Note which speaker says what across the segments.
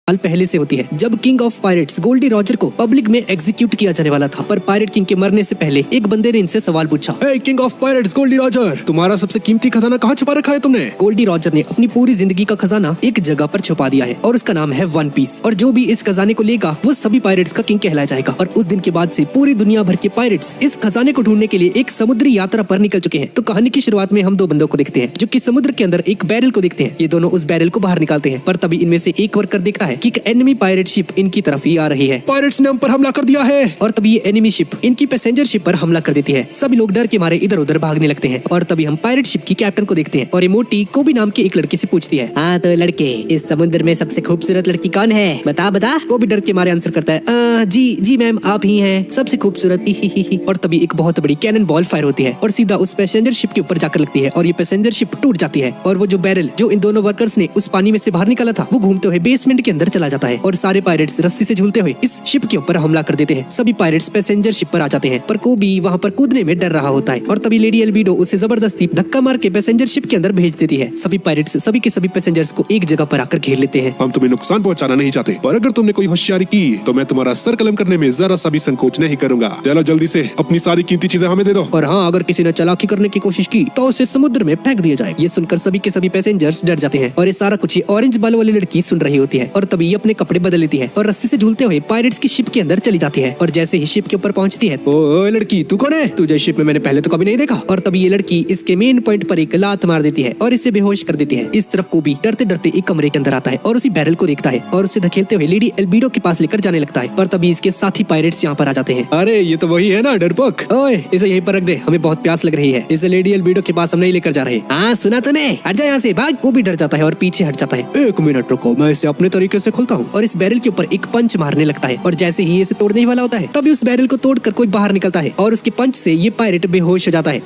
Speaker 1: साल पहले से होती है, जब king of pirates Gol D Roger को पब्लिक में एग्जीक्यूट किया जाने वाला था। पर पायरेट किंग के मरने से पहले एक बंदे ने इनसे सवाल पूछा,
Speaker 2: hey king of pirates Gol D Roger, तुम्हारा सबसे कीमती खजाना कहाँ छुपा रखा है तुमने?
Speaker 1: गोल्डी रॉजर ने अपनी पूरी जिंदगी का खजाना एक जगह पर छुपा दिया है और उसका नाम है वन पीस। और जो भी इस खजाने को लेगा वो सभी पायरेट्स का किंग कहलाया जाएगा। और उस दिन के बाद से पूरी दुनिया भर के पायरेट्स इस खजाने को ढूंढने के लिए एक समुद्री यात्रा पर निकल चुके हैं। तो कहानी की शुरुआत में हम दो बंदों को देखते हैं जो कि समुद्र के अंदर एक बैरल को देखते हैं। ये दोनों उस बैरल को बाहर निकालते हैं, पर तभी इनमें से एक वर्कर देखता है कि एक एनिमी पायरेट शिप इनकी तरफ ही आ रही है।
Speaker 2: पायरेट्स ने हम पर हमला कर दिया है।
Speaker 1: और तभी ये एनिमी शिप इनकी पैसेंजर शिप पर हमला कर देती है। सभी लोग डर के मारे इधर उधर भागने लगते हैं। और तभी हम पायरेट शिप की कैप्टन को देखते हैं और ये मोटी कोबी नाम की एक लड़की से पूछती है, हाँ तो लड़के, इस समुद्र में सबसे खूबसूरत लड़की कौन है? बता बता। कोबी डर के मारे आंसर करता है, जी मैम, आप ही हैं सबसे खूबसूरत। ही। और तभी एक बहुत बड़ी कैनन बॉल फायर होती है और सीधा उस पैसेंजर शिप के ऊपर जाकर लगती है और ये पैसेंजर शिप टूट जाती है। और वो जो बैरल जो इन दोनों वर्कर्स ने उस पानी में से बाहर निकाला था वो घूमते हुए बेसमेंट के अंदर चला जाता है। और सारे पायरेट्स रस्सी से झूलते हुए इस शिप के ऊपर हमला कर देते हैं। सभी पायरेट्स पैसेंजर शिप पर आ जाते हैं, पर कोबी वहाँ पर कूदने में डर रहा होता है। और तभी लेडी एल्विडो उसे जबरदस्ती धक्का मार के पैसेंजर शिप के अंदर भेज देती है। सभी पायरेट्स सभी के सभी पैसेंजर्स को एक जगह पर आकर घेर लेते हैं।
Speaker 2: हम तुम्हें नुकसान पहुंचाना नहीं चाहते, पर अगर तुमने कोई होशियारी की तो मैं तुम्हारा सर कलम करने में जरा सा भी संकोच नहीं करूंगा। चलो जल्दी से अपनी सारी कीमती चीजें हमें दे दो।
Speaker 1: और हाँ, अगर किसी ने चालाकी करने की कोशिश की तो उसे समुद्र में फेंक दिया जाए। ये सुनकर सभी के सभी पैसेंजर्स डर जाते हैं और ये सारा कुछ ऑरेंज बाल वाली लड़की सुन रही होती है। और तभी ये अपने कपड़े बदल लेती है और रस्सी से झूलते हुए पायरेट्स की शिप के अंदर चली जाती है। और जैसे ही शिप के ऊपर पहुंचती है,
Speaker 2: ओ लड़की, तू कौन है?
Speaker 1: तुझे शिप में मैंने पहले तो कभी नहीं देखा। और तभी ये लड़की इसके मेन पॉइंट पर एक लात मार देती है और इसे बेहोश कर देती है। इस तरफ कोबी डरते डरते एक कमरे के अंदर आता है और उसी बैरल को देखता है और उसे धकेलते हुए लेडी एल्विडो के पास लेकर जाने लगता है। पर तभी इसके साथी पायरेट्स यहाँ पर आ जाते हैं।
Speaker 2: अरे ये तो वही है ना, डरपोक।
Speaker 1: ओए, इसे यहीं पर रख दे, हमें बहुत प्यास लग रही है। इसे लेडी एल्विडो के पास हम नहीं लेकर जा रहे। हाँ सुना तूने, हट जा यहाँ से, भाग। कोबी डर जाता है और पीछे हट जाता है।
Speaker 2: एक मिनट रुको, मैं इसे अपने तरीके से खोलता हूँ।
Speaker 1: और इस बैरल के ऊपर एक पंच मारने लगता है और जैसे ही इसे तोड़ने वाला होता है तभी उस बैरल को तोड़कर कोई बाहर निकलता है और उसके पंच से ये पायरेट बेहोश हो जाता है।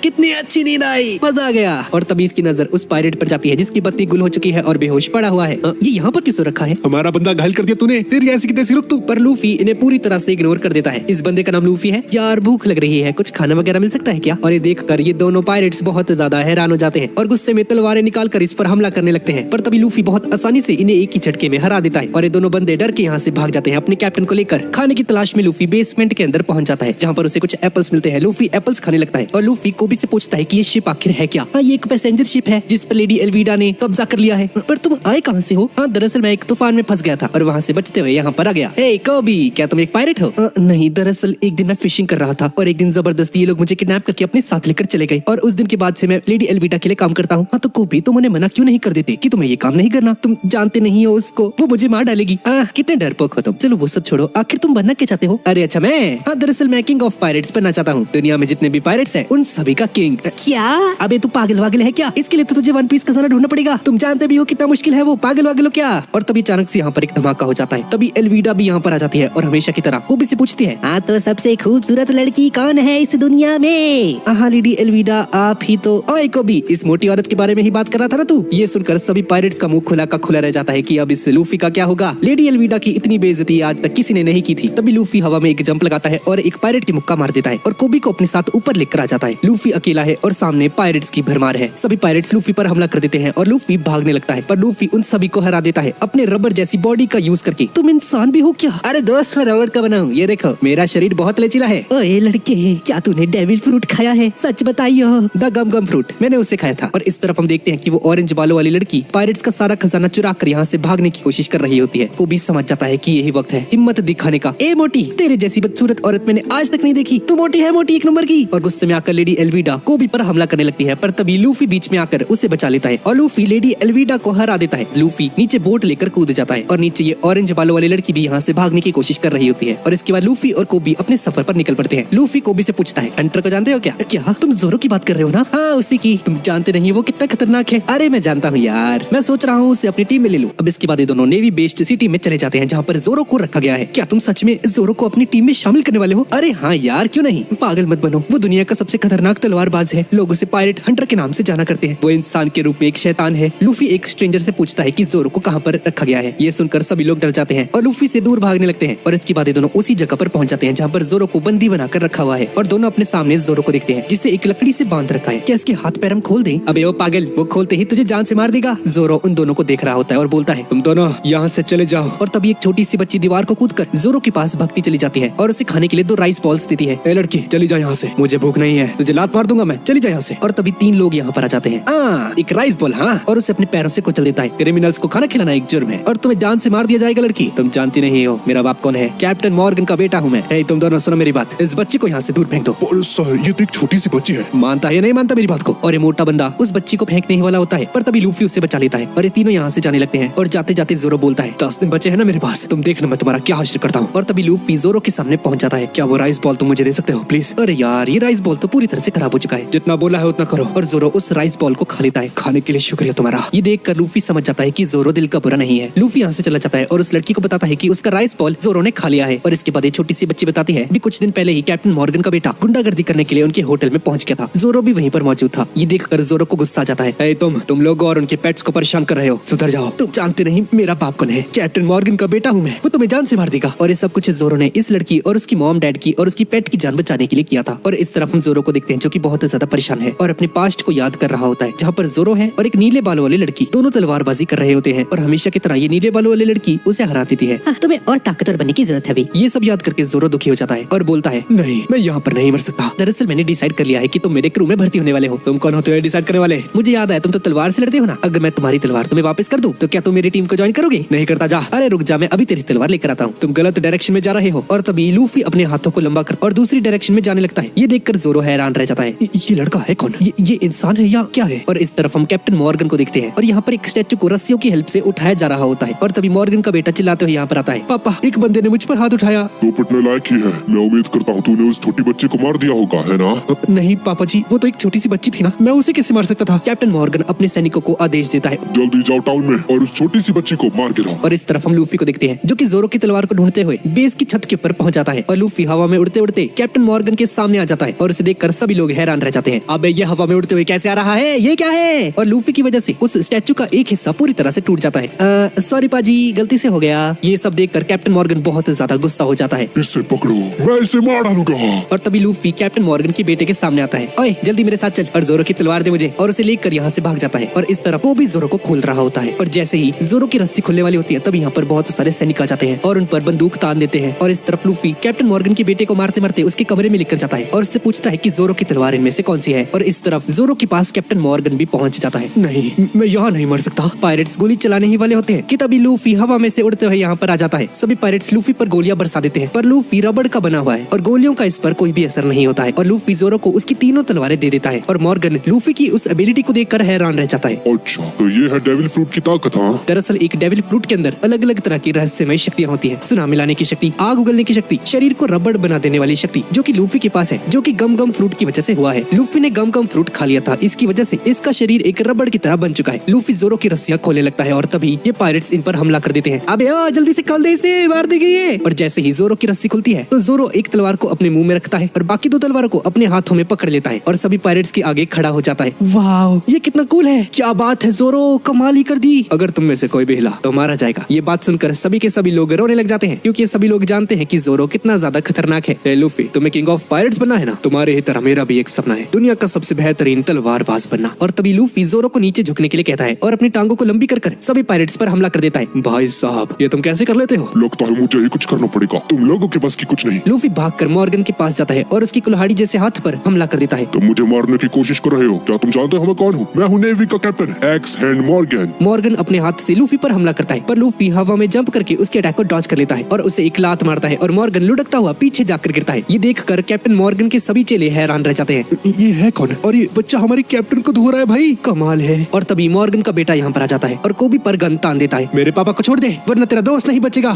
Speaker 1: कितनी अच्छी नींद आई, मजा आ गया। और तभी इसकी नजर उस पायरेट पर जाती है जिसकी बत्ती गुल हो चुकी है और बेहोश पड़ा हुआ है। ये यहाँ पर क्यों रखा है?
Speaker 2: हमारा बंदा घायल कर दिया तूने, तेरी ऐसी की तैसी रुक तू।
Speaker 1: पर लूफी इन्हें पूरी तरह से इग्नोर कर देता है। इस बंदे का नाम लूफी है। यार भूख लग रही है, कुछ खाना वगैरह मिल सकता है क्या? और ये देखकर ये दोनों पायरेट्स बहुत ज्यादा हैरान हो जाते हैं और गुस्से में तलवारें निकाल कर इस पर हमला करने लगते हैं। पर तभी लूफी बहुत आसानी से इन्हें एक ही झटके में हरा देता है और ये दोनों बंदे डर के यहाँ से भाग जाते हैं अपने कैप्टन को लेकर। खाने की तलाश में लूफी बेसमेंट के अंदर पहुंच जाता है जहाँ पर उसे कुछ एप्पल्स मिलते हैं। लूफी एप्पल्स खाने लगता है और लूफी कोबी से पूछता है कि ये शिप आखिर है क्या? हाँ, ये एक पैसेंजर शिप है जिस पर लेडी एल्विडा ने कब्जा कर लिया है। पर तुम आए कहाँ से हो? हाँ, दरअसल मैं एक तूफान में फंस गया था और वहाँ से बचते हुए यहाँ पर आ गया। हे कोबी, क्या तुम एक पायरेट हो? नहीं, दरअसल एक दिन मैं फिशिंग कर रहा था और एक दिन जबरदस्ती ये लोग मुझे किडनैप करके अपने साथ लेकर चले गए और उस दिन के बाद से मैं लेडी एल्विडा के लिए काम करता हूँ। हाँ तो कोबी, तुम उन्हें मना क्यों नहीं कर देते कि तुम्हें ये काम नहीं करना? तुम जानते नहीं हो उसको, वो मुझे मार डालेगी। कितने डरपोक हो तुम। चलो वो सब छोड़ो, आखिर तुम बनना क्या चाहते हो? अरे अच्छा, मैं, हाँ दरअसल मैं किंग ऑफ पायरेट्स बनना चाहता हूँ। दुनिया में जितने भी पायरेट्स हैं उन सभी का किंग। क्या? अबे तू पागल वागल है क्या? इसके लिए तो तुझे वन पीस खजाना ढूंढना पड़ेगा। तुम जानते भी हो कितना मुश्किल है वो। पागल वागल हो क्या? और तभी अचानक से यहाँ पर एक धमाका हो जाता है। तभी एल्विडा भी यहाँ पर आ जाती है और हमेशा की तरह कोबी से पूछती है, हाँ तो सबसे खूबसूरत लड़की कौन है इस दुनिया में? हाँ लेडी एल्विडा, आप ही तो। ओए कोबी, इस मोटी औरत के बारे में ही बात कर रहा था ना तू? ये सुनकर सभी पायरेट्स का मुंह खुला का खुला रह जाता है कि अब इस लूफी का क्या होगा। लेडी एल्विडा की इतनी बेइज्जती आज तक किसी ने नहीं की थी। तभी लूफी हवा में एक जंप लगाता है और एक पायरेट की मुक्का मार देता है और कोबी को अपने साथ ऊपर लेकर आ जाता है। लूफी अकेला है और सामने पायरेट्स की भरमार है। सभी पायरेट्स लूफी पर हमला कर देते हैं और लूफी भागने लगता है, पर लूफी उन सभी को हरा देता है अपने रबर जैसी बॉडी का यूज करके। तुम इंसान भी हो क्या? अरे दोस्त, मैं रबर का बना हूँ, ये देखो मेरा शरीर बहुत लचीला है। ओए लड़के, क्या तूने डेविल फ्रूट खाया है? सच बताइयो। द गम गम फ्रूट, मैंने उसे खाया था। और इस तरफ हम देखते हैं कि वो ऑरेंज बालों वाली लड़की पायरेट्स का सारा खजाना चुरा कर यहाँ से भागने की कोशिश कर रही होती है। कोबी समझ जाता है कि यही वक्त है हिम्मत दिखाने का। ए मोटी, तेरे जैसी बदसूरत औरत मैंने आज तक नहीं देखी। तू मोटी है, मोटी एक नंबर की। और गुस्से में आकर लेडी एल्विडा कोबी पर हमला करने लगती है, पर तभी लूफी बीच में आकर उसे बचा लेता है और लूफी लेडी एल्विडा को हरा देता है। लूफी नीचे बोट लेकर कूद जाता है और नीचे ये ऑरेंज बालों वाली लड़की भी यहाँ से भागने की कोशिश कर रही होती है। और इसके बाद लूफी और कोबी अपने सफर पर निकल पड़ते हैं। लूफी कोबी से पूछता है, हंटर को जानते हो क्या? क्या तुम जोरो की बात कर रहे हो ना? हाँ उसी की। तुम जानते नहीं वो कितना खतरनाक है? अरे मैं जानता हूँ यार, मैं सोच रहा हूँ उसे अपनी टीम में ले लूं। अब इसके बाद ये दोनों नेवी बेस्ड सिटी में चले जाते हैं जहाँ पर जोरो को रखा गया है। क्या तुम सच में जोरो को अपनी टीम में शामिल करने वाले हो? अरे हाँ यार, क्यों नहीं। पागल मत बनो, वो दुनिया का सबसे खतरनाक तलवारबाज है। लोग उसे पायरेट हंटर के नाम से जाना करते हैं। वो इंसान के रूप में एक शैतान है। लूफी एक स्ट्रेंजर से पूछता है कि जोरो को कहाँ पर रखा गया है। ये सुनकर सभी लोग डर जाते हैं और लूफी से दूर भागने लगते हैं। और इसके बाद ये दोनों उसी जगह पर पहुंच जाते हैं जहाँ पर जोरो को बंदी बनाकर रखा हुआ है और दोनों अपने सामने जोरो को देखते हैं जिसे एक लकड़ी से बांध रखा है। क्या इसके हाथ पैर हम खोल दें? अबे ओ पागल, वो खोलते ही तुझे जान से मार देगा। जोरो उन दोनों को देख रहा होता है और बोलता है, तुम दोनों यहाँ से चले जाओ। और तभी एक छोटी सी बच्ची दीवार को कूदकर जोरो के पास भागती चली जाती है और उसे खाने के लिए 2 राइस बॉल्स देती है। ए लड़की चली जा यहाँ से, मुझे भूख नहीं है, तुझे लात मार दूंगा मैं, चली जा यहाँ से। और तभी 3 लोग यहाँ पर आ जाते हैं। एक राइस बॉल, हाँ, और उसे अपने पैरों से कुचल देता है। क्रिमिनल्स को खाना खिलाना एक जुर्म है और तुम्हें जान से मार दिया जाएगा। लड़की तुम जानती नहीं हो मेरा बाप कौन है, कैप्टन मॉर्गन का बेटा हूँ मैं। ए, तुम दोनों सुनो मेरी बात, इस बच्चे को यहाँ से दूर फेंक दो।
Speaker 2: पर सर ये तो एक छोटी सी बच्ची है।
Speaker 1: मानता है या नहीं मानता मेरी बात को? और ये मोटा बंदा उस बच्ची को फेंकने ही वाला होता है, पर तभी लूफी उसे बचा लेता है और ये तीनों यहाँ से जाने लगते हैं। और जाते जाते जोरो बोलता है 10 दिन बचे हैं ना मेरे पास, तुम देखना मैं तुम्हारा क्या हासिल करता हूँ। और तभी लूफी जोरो के सामने पहुंच जाता है। क्या वो राइस बॉल तुम मुझे दे सकते हो प्लीज? अरे यार, ये राइस बॉल तो पूरी तरह से खराब हो चुका है, जितना बोला है उतना करो। और जोरो उस राइस बॉल को खा लेता है। खाने के लिए शुक्रिया तुम्हारा। ये देखकर लूफी समझ जाता है कि जोरो दिल का बुरा नहीं है। लूफी यहाँ से चला जाता है और उस लड़की को बताता है कि उसका राइस बॉल जोरो ने खा लिया है। और इसके बाद एक छोटी सी बच्ची बताती है भी कुछ दिन पहले ही कैप्टन मॉर्गन का बेटा गुंडागर्दी करने के लिए उनके होटल में पहुंच गया था। जोरो भी वहीं पर मौजूद था। ये देखकर जोरो को गुस्सा आ जाता है। ए, तुम लोग और उनके पेट्स को परेशान कर रहे हो, सुधर जाओ। तुम जानते नहीं मेरा बाप कौन है, कैप्टन मॉर्गन का बेटा हूँ मैं, वो तुम्हें जान से मार देगा। और ये सब कुछ जोरो ने इस लड़की और उसकी मॉम डैड की और उसकी पेट की जान बचाने के लिए किया था। और इस तरफ हम जोरो को देखते हैं जो कि बहुत ज्यादा परेशान है और अपने पास्ट को याद कर रहा होता है, जहाँ पर जोरो है और एक नीले बालों वाली लड़की दोनों तलवारबाजी कर रहे होते हैं। और हमेशा की तरह ये नीले बालों वाली लड़की उसे हरा देती है।
Speaker 3: तुम्हें और ताकतवर बनने की जरूरत है अभी।
Speaker 1: ये सब याद करके जोरो दुखी हो जाता है और बोलता है नहीं, मैं यहाँ पर नहीं मर सकता। दरअसल मैंने डिसाइड कर लिया है कि तुम मेरे क्रू में भर्ती होने वाले हो। तुम कौन होते हो डिसाइड करने वाले? मुझे याद है तुम तो तलवार से लड़ते हो ना। अगर मैं तुम्हारी तलवार तुम्हें वापस कर दूं तो क्या तुम मेरी टीम को ज्वाइन करोगे? नहीं करता, जा। अरे रुक जा, मैं अभी तेरी तलवार लेकर आता हूँ। तुम गलत डायरेक्शन में जा रहे हो। और तभी लूफी अपने हाथों को लंबा कर और दूसरी डायरेक्शन में जाने लगता है। ये देखकर जोरो हैरान रह जाता है। ये लड़का है कौन? ये इंसान है या क्या है? और इस तरफ हम कैप्टन मॉर्गन को देखते हैं और यहाँ पर एक स्टैचू को रस्सियों की हेल्प से उठाया जा रहा होता है। और तभी मॉर्गन का बेटा चिल्लाते हुए यहाँ पर आता है, पापा एक बंदे ने मुझ पर हाथ उठाया।
Speaker 2: तो पिटने लायक ही है। मैं उम्मीद करता हूँ तूने उस छोटी बच्ची को मार दिया होगा, है ना?
Speaker 1: नहीं पापा जी, वो तो एक छोटी सी बच्ची थी ना, मैं उसे कैसे मार सकता था? कैप्टन मॉर्गन अपने सैनिकों को आदेश देता है,
Speaker 2: जल्दी जाओ टाउन में और उस छोटी सी बच्ची को मार गिराओ।
Speaker 1: और इस तरफ हम लूफी को देखते हैं जो कि जोरो की तलवार को ढूंढते हुए बेस की छत के ऊपर पहुंच जाता है। और लूफी हवा में उड़ते उड़ते कैप्टन मॉर्गन के सामने आ जाता है और उसे देखकर सभी लोग हैरान रह जाते हैं। अबे ये हवा में उड़ते हुए कैसे आ रहा है, ये क्या है? और लूफी की वजह से उस स्टैचू का एक हिस्सा पूरी तरह से टूट जाता है। सॉरी पाजी, गलती से हो गया। ये सब देखकर कैप्टन मॉर्गन बहुत ज्यादा गुस्सा हो जाता है।
Speaker 2: इससे पकड़ो, मैं इसे मार डालूंगा।
Speaker 1: और तभी लूफी कैप्टन मॉर्गन के बेटे के सामने आता है। ओए जल्दी मेरे साथ चल और जोरो की तलवार दे मुझे। और उसे लेकर यहाँ से भाग जाता है। और इस तरफ वो भी जोरो को खोल रहा होता है। और जैसे ही जोरो की रस्सी खुलने वाली होती है तब यहाँ पर बहुत सारे सैनिक आ जाते हैं और उन पर बंदूक तान देते हैं। और इस तरफ लूफी कैप्टन मॉर्गन के बेटे को मारते मारते उसके कमरे में लेकर जाता है और उससे पूछता है कि जोरो की तलवार इनमें से कौन सी है। और इस तरफ जोरो के पास कैप्टन मॉर्गन भी पहुंच जाता है। नहीं, मैं यहाँ नहीं मर सकता। पायरेट्स गोली चलाने ही वाले होते हैं कि तभी लूफी हवा में से उड़ते हुए यहाँ पर आ जाता है। सभी पायरेट्स लूफी पर गोलियां बरसा देते हैं, पर लूफी रबड़ का बना हुआ है और गोलियों का इस पर कोई भी असर नहीं होता है। और लूफी जोरो को उसकी तीनों तलवारें दे देता है। और मॉर्गन लूफी की उस एबिलिटी को देखकर हैरान रह जाता है।
Speaker 2: अच्छा, तो ये है डेविल फ्रूट की ताकत, हाँ?
Speaker 1: दरअसल एक डेविल फ्रूट के अंदर अलग अलग तरह की रहस्यमय शक्तियां होती हैं। सुना मिलाने की शक्ति, आग उगलने की शक्ति, शरीर को रबड़ बना देने वाली शक्ति, जो कि लूफी के पास है, जो कि गम गम फ्रूट की वजह से हुआ है। लूफी ने गम गम फ्रूट खा लिया था, इसकी वजह से इसका शरीर एक रबड़ की तरह बन चुका है। लूफी जोरो की रस्सियां खोलने लगता है और तभी ये पायरेट्स इन पर हमला कर देते हैं। अबे ओ जल्दी से खोल दे इसे, मार दी गई है। और जैसे ही जोरो की रस्सी खुलती है तो जोरो एक तलवार को अपने मुंह में रखता है और बाकी 2 तलवारों को अपने हाथों में पकड़ लेता है और सभी पायरेट्स के आगे खड़ा हो जाता है। वाह, ये कितना कूल है, क्या बात है जोरो, कमाल ही कर दी। अगर तुम में से कोई भी हिला तो मारा जाएगा। ये बात सुनकर सभी के सभी लोग रोने लग जाते हैं क्योंकि सभी लोग जानते हैं कि जोरो कितना ज्यादा खतरनाक है। ए लूफी, तुम्हें किंग ऑफ पायरेट्स बनना है ना? तुम्हारे ही तरह मेरा भी एक सपना है, दुनिया का सबसे बेहतरीन तलवारबाज बनना। और तभी लूफी जोरो को नीचे झुकने के लिए कहता है और अपनी टांगों को लंबी कर सभी पायरेट्स पर हमला कर देता है। भाई साहब, ये तुम कैसे कर लेते हो?
Speaker 2: लगता है मुझे ही कुछ करना पड़ेगा, तुम लोगों के बस की कुछ नहीं।
Speaker 1: लूफी भागकर मॉर्गन के पास जाता है और उसकी कुल्हाड़ी जैसे हाथ पर हमला कर देता है।
Speaker 2: तुम मुझे मारने की कोशिश कर रहे हो, क्या तुम जानते हो मैं कौन हूँ? मैं हूँ नेवी का captain x hand Morgan.
Speaker 1: Morgan अपने हाथ से लूफी पर हमला करता है, पर लूफी हवा में जंप करके उसके अटैक को डॉज कर लेता है और उसे एक लात मारता है और मॉर्गन लुढ़कता हुआ पीछे जाकर गिरता है। ये देखकर कैप्टन मॉर्गन के सभी चेले हैरान रह जाते हैं। ये है कौन? और ये बच्चा हमारे कैप्टन को धो रहा है, भाई कमाल है। और तभी मॉर्गन का बेटा यहाँ पर आ जाता है और कोबी पर गन तान देता है। मेरे पापा को छोड़ दे वरना तेरा दोस्त नहीं बचेगा।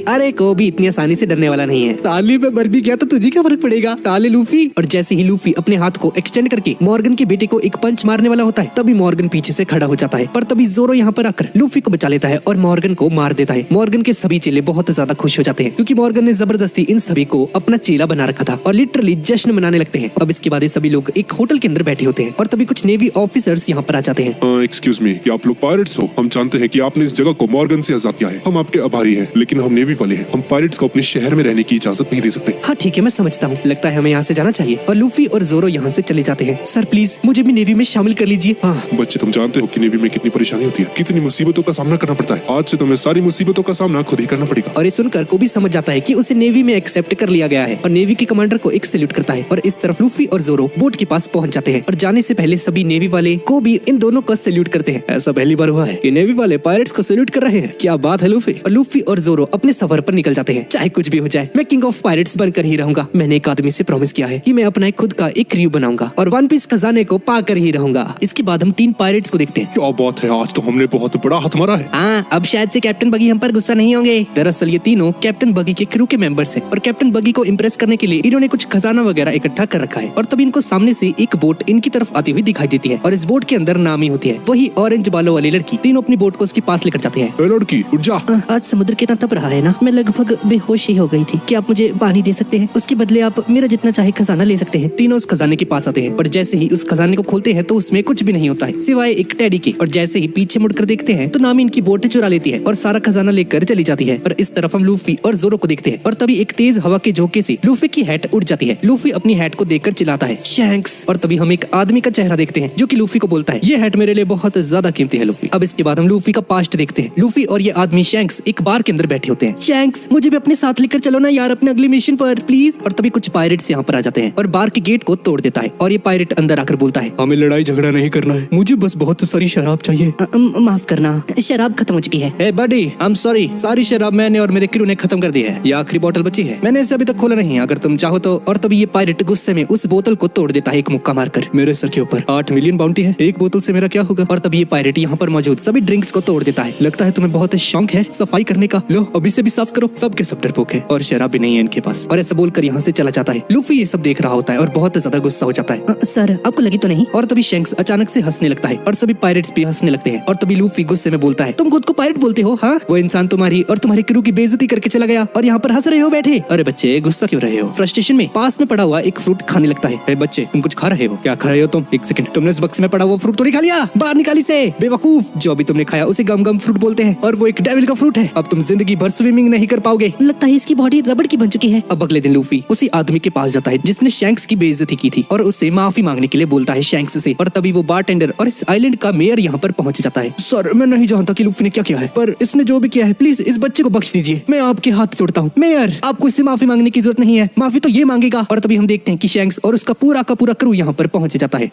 Speaker 1: अरे कोबी इतनी आसानी से डरने वाला नहीं है, साले में मर भी गया तो तुझे क्या फर्क पड़ेगा, साले लूफी। और जैसे ही लूफी अपने हाथ को एक्सटेंड करके मॉर्गन के बेटे को एक पंच मारने वाला होता है तभी मॉर्गन पीछे से खड़ा हो जाता है, पर तभी जोरो यहाँ पर आकर लूफी को बचा लेता है और मॉर्गन को मार देता है। मॉर्गन के सभी चेले बहुत ज्यादा खुश हो जाते हैं क्योंकि मॉर्गन ने जबरदस्ती इन सभी को अपना चेला बना रखा था और लिटरली जश्न मनाने लगते हैं। अब इसके बाद ये सभी लोग एक होटल के अंदर बैठे होते हैं और तभी कुछ नेवी ऑफिसर्स यहाँ पर आ जाते हैं।
Speaker 2: एक्सक्यूज मी, क्या आप लोग पायरेट्स हो? हम जानते हैं कि आपने इस जगह को मॉर्गन से आजाद किया है, हम आपके आभारी हैं, लेकिन हम नेवी वाले हैं, हम पायरेट्स को अपने शहर में रहने की इजाजत नहीं दे सकते।
Speaker 1: हाँ ठीक है, मैं समझता हूँ, लगता है हमें यहाँ से जाना चाहिए। और लूफी और जोरो यहाँ से चले जाते हैं। सर प्लीज मुझे भी नेवी में शामिल कर लीजिए। हाँ
Speaker 2: बच्चे, तुम जानते हो कि नेवी में कितनी परेशानी होती है, कितनी मुसीबतों का सामना करना पड़ता है। आज से तुम्हें सारी मुसीबतों का सामना खुद ही करना पड़ेगा।
Speaker 1: और ये सुनकर कोबी समझ जाता है कि उसे नेवी में एक्सेप्ट कर लिया गया है और नेवी के कमांडर को एक सैल्यूट करता है। और इस तरफ लूफी और जोरो बोट के पास पहुंच जाते हैं और जाने से पहले सभी नेवी वाले कोबी इन दोनों को सैल्यूट करते हैं। ऐसा पहली बार हुआ है कि नेवी वाले पायरेट्स को सैल्यूट कर रहे हैं। क्या बात है लूफी। और लूफी और जोरो अपने सफर पर निकल जाते हैं। चाहे कुछ भी हो जाए, मैं किंग ऑफ पायरेट्स बनकर ही रहूंगा। मैंने एक आदमी से प्रॉमिस किया है कि मैं अपना खुद का एक क्रू बनाऊंगा और वन पीस खजाने को पाकर ही रहूंगा। इसके बाद हम 3 पायरेट्स को देखते हैं।
Speaker 2: क्या बात है, आज तो हमने बहुत बड़ा हाथ मारा है।
Speaker 1: हाँ, अब शायद से कैप्टन बगी हम पर गुस्सा नहीं होंगे। दरअसल ये तीनों कैप्टन बगी के क्रू के मेंबर्स हैं और कैप्टन बगी को इम्प्रेस करने के लिए इन्होंने कुछ खजाना वगैरह इकट्ठा कर रखा है। और तभी इनको सामने से एक बोट इनकी तरफ आती हुई दिखाई देती है और इस बोट के अंदर नामी होती है वही ऑरेंज बालों वाली लड़की। तीनों अपनी बोट को उसके पास लेकर जाते हैं।
Speaker 2: ए लड़की उठ जा।
Speaker 3: आज समुद्र कितना तप रहा है ना, मैं लगभग बेहोश ही हो गई थी। क्या आप मुझे पानी दे सकते हैं? उसके बदले आप मेरा जितना चाहे खजाना ले सकते हैं।
Speaker 1: तीनों उस खजाने के पास आते हैं और जैसे ही उस खजाने को खोलते हैं तो उसमें कुछ भी नहीं होता है सिवाय एक टेडी के। और जैसे ही पीछे मुड़कर देखते हैं तो नामी इनकी बोट चुरा लेती है और सारा खजाना लेकर चली जाती है। और इस तरफ हम लूफी और जोरो को देखते हैं और तभी एक तेज हवा के झोंके से लूफी की हैट उड़ जाती है। लूफी अपनी हैट को देखकर चिल्लाता है, शैंक्स। और तभी हम एक आदमी का चेहरा देखते हैं जो कि लूफी को बोलता है, ये हैट मेरे लिए बहुत ज्यादा कीमती है लूफी। अब इसके बाद हम लूफी का पास्ट देखते हैं। लूफी और ये आदमी शैंक्स एक बार के अंदर बैठे होते हैं। शैंक्स, मुझे भी अपने साथ लेकर चलो ना यार, अपने अगले मिशन पर प्लीज। और तभी कुछ पायरेट्स यहाँ पर आ जाते हैं और बार के गेट को तोड़ देता है और ये पायरेट अंदर आकर बोलता है,
Speaker 2: हमें लड़ाई झगड़ा नहीं करना है, मुझे बस बहुत सारी शराब चाहिए।
Speaker 3: माफ करना, शराब खत्म हो चुकी है।
Speaker 1: हे बडी, आई एम सॉरी, सारी शराब मैंने और मेरे क्रू ने खत्म कर दी है। ये आखिरी बोतल बची है, मैंने इसे अभी तक खोला नहीं, अगर तुम चाहो तो। और तभी ये पायरेट गुस्से में उस बोतल को तोड़ देता है एक मुक्का मारकर। मेरे सर के ऊपर 8 मिलियन बाउंटी है, एक बोतल से मेरा क्या होगा। और तभी ये पायरेट यहाँ पर मौजूद सभी ड्रिंक्स को तोड़ देता है। लगता है तुम्हें बहुत शौक है सफाई करने का, लो अभी से भी साफ करो। सबके सब डरपोक है और शराब भी नहीं है इनके पास। और ऐसा बोलकर यहाँ से चला जाता है। लूफी ये सब देख रहा होता है और बहुत ज्यादा गुस्सा हो जाता है।
Speaker 3: सर, आपको लगी तो नहीं?
Speaker 1: और तभी शैंक्स अचानक से हंसने लगता है और सभी पायरेट्स भी हंसने लगते हैं। और तभी लूफी गुस्से में बोलता है, तुम खुद को पायरेट बोलते हो? हाँ, वो इंसान तुम्हारी और तुम्हारे क्रू की बेइज्जती करके चला गया और यहाँ पर हंस रहे हो बैठे। अरे बच्चे, गुस्सा क्यों रहे हो? फ्रस्ट्रेशन में पास में पड़ा हुआ एक फ्रूट खाने लगता है। अरे बच्चे, तुम कुछ खा रहे हो? क्या खा रहे हो तुम? एक सेकंड, तुमने उस बक्से में पड़ा हुआ फ्रूट तो नहीं खा लिया? बाहर निकाली से बेवकूफ। जो भी तुमने खाया उसे गम गम फ्रूट बोलते हैं और वो एक डेविल का फ्रूट है। अब तुम जिंदगी भर स्विमिंग नहीं कर पाओगे।
Speaker 3: लगता है इसकी बॉडी रबड़ की बन चुकी है।
Speaker 1: अब अगले दिन लूफी उसी आदमी के पास जाता है जिसने शैंक्स की बेइज्जती की थी और उससे माफी मांगने के लिए बोलता है शैंक्स से। और तभी वो बारटेंडर और इस आइलैंड का मेयर यहाँ पर पहुंच जाता है। सर, मैं नहीं जानता कि लूफी ने क्या किया है, पर इसने जो भी किया है प्लीज इस बच्चे को बख्श दीजिए, मैं आपके हाथ जोड़ता हूँ। मेयर, आपको इससे माफी मांगने की जरूरत नहीं है, माफी तो ये मांगेगा। और तभी हम देखते हैं कि शैंक्स और उसका पूरा का पूरा क्रू यहाँ पर पहुंच जाता है।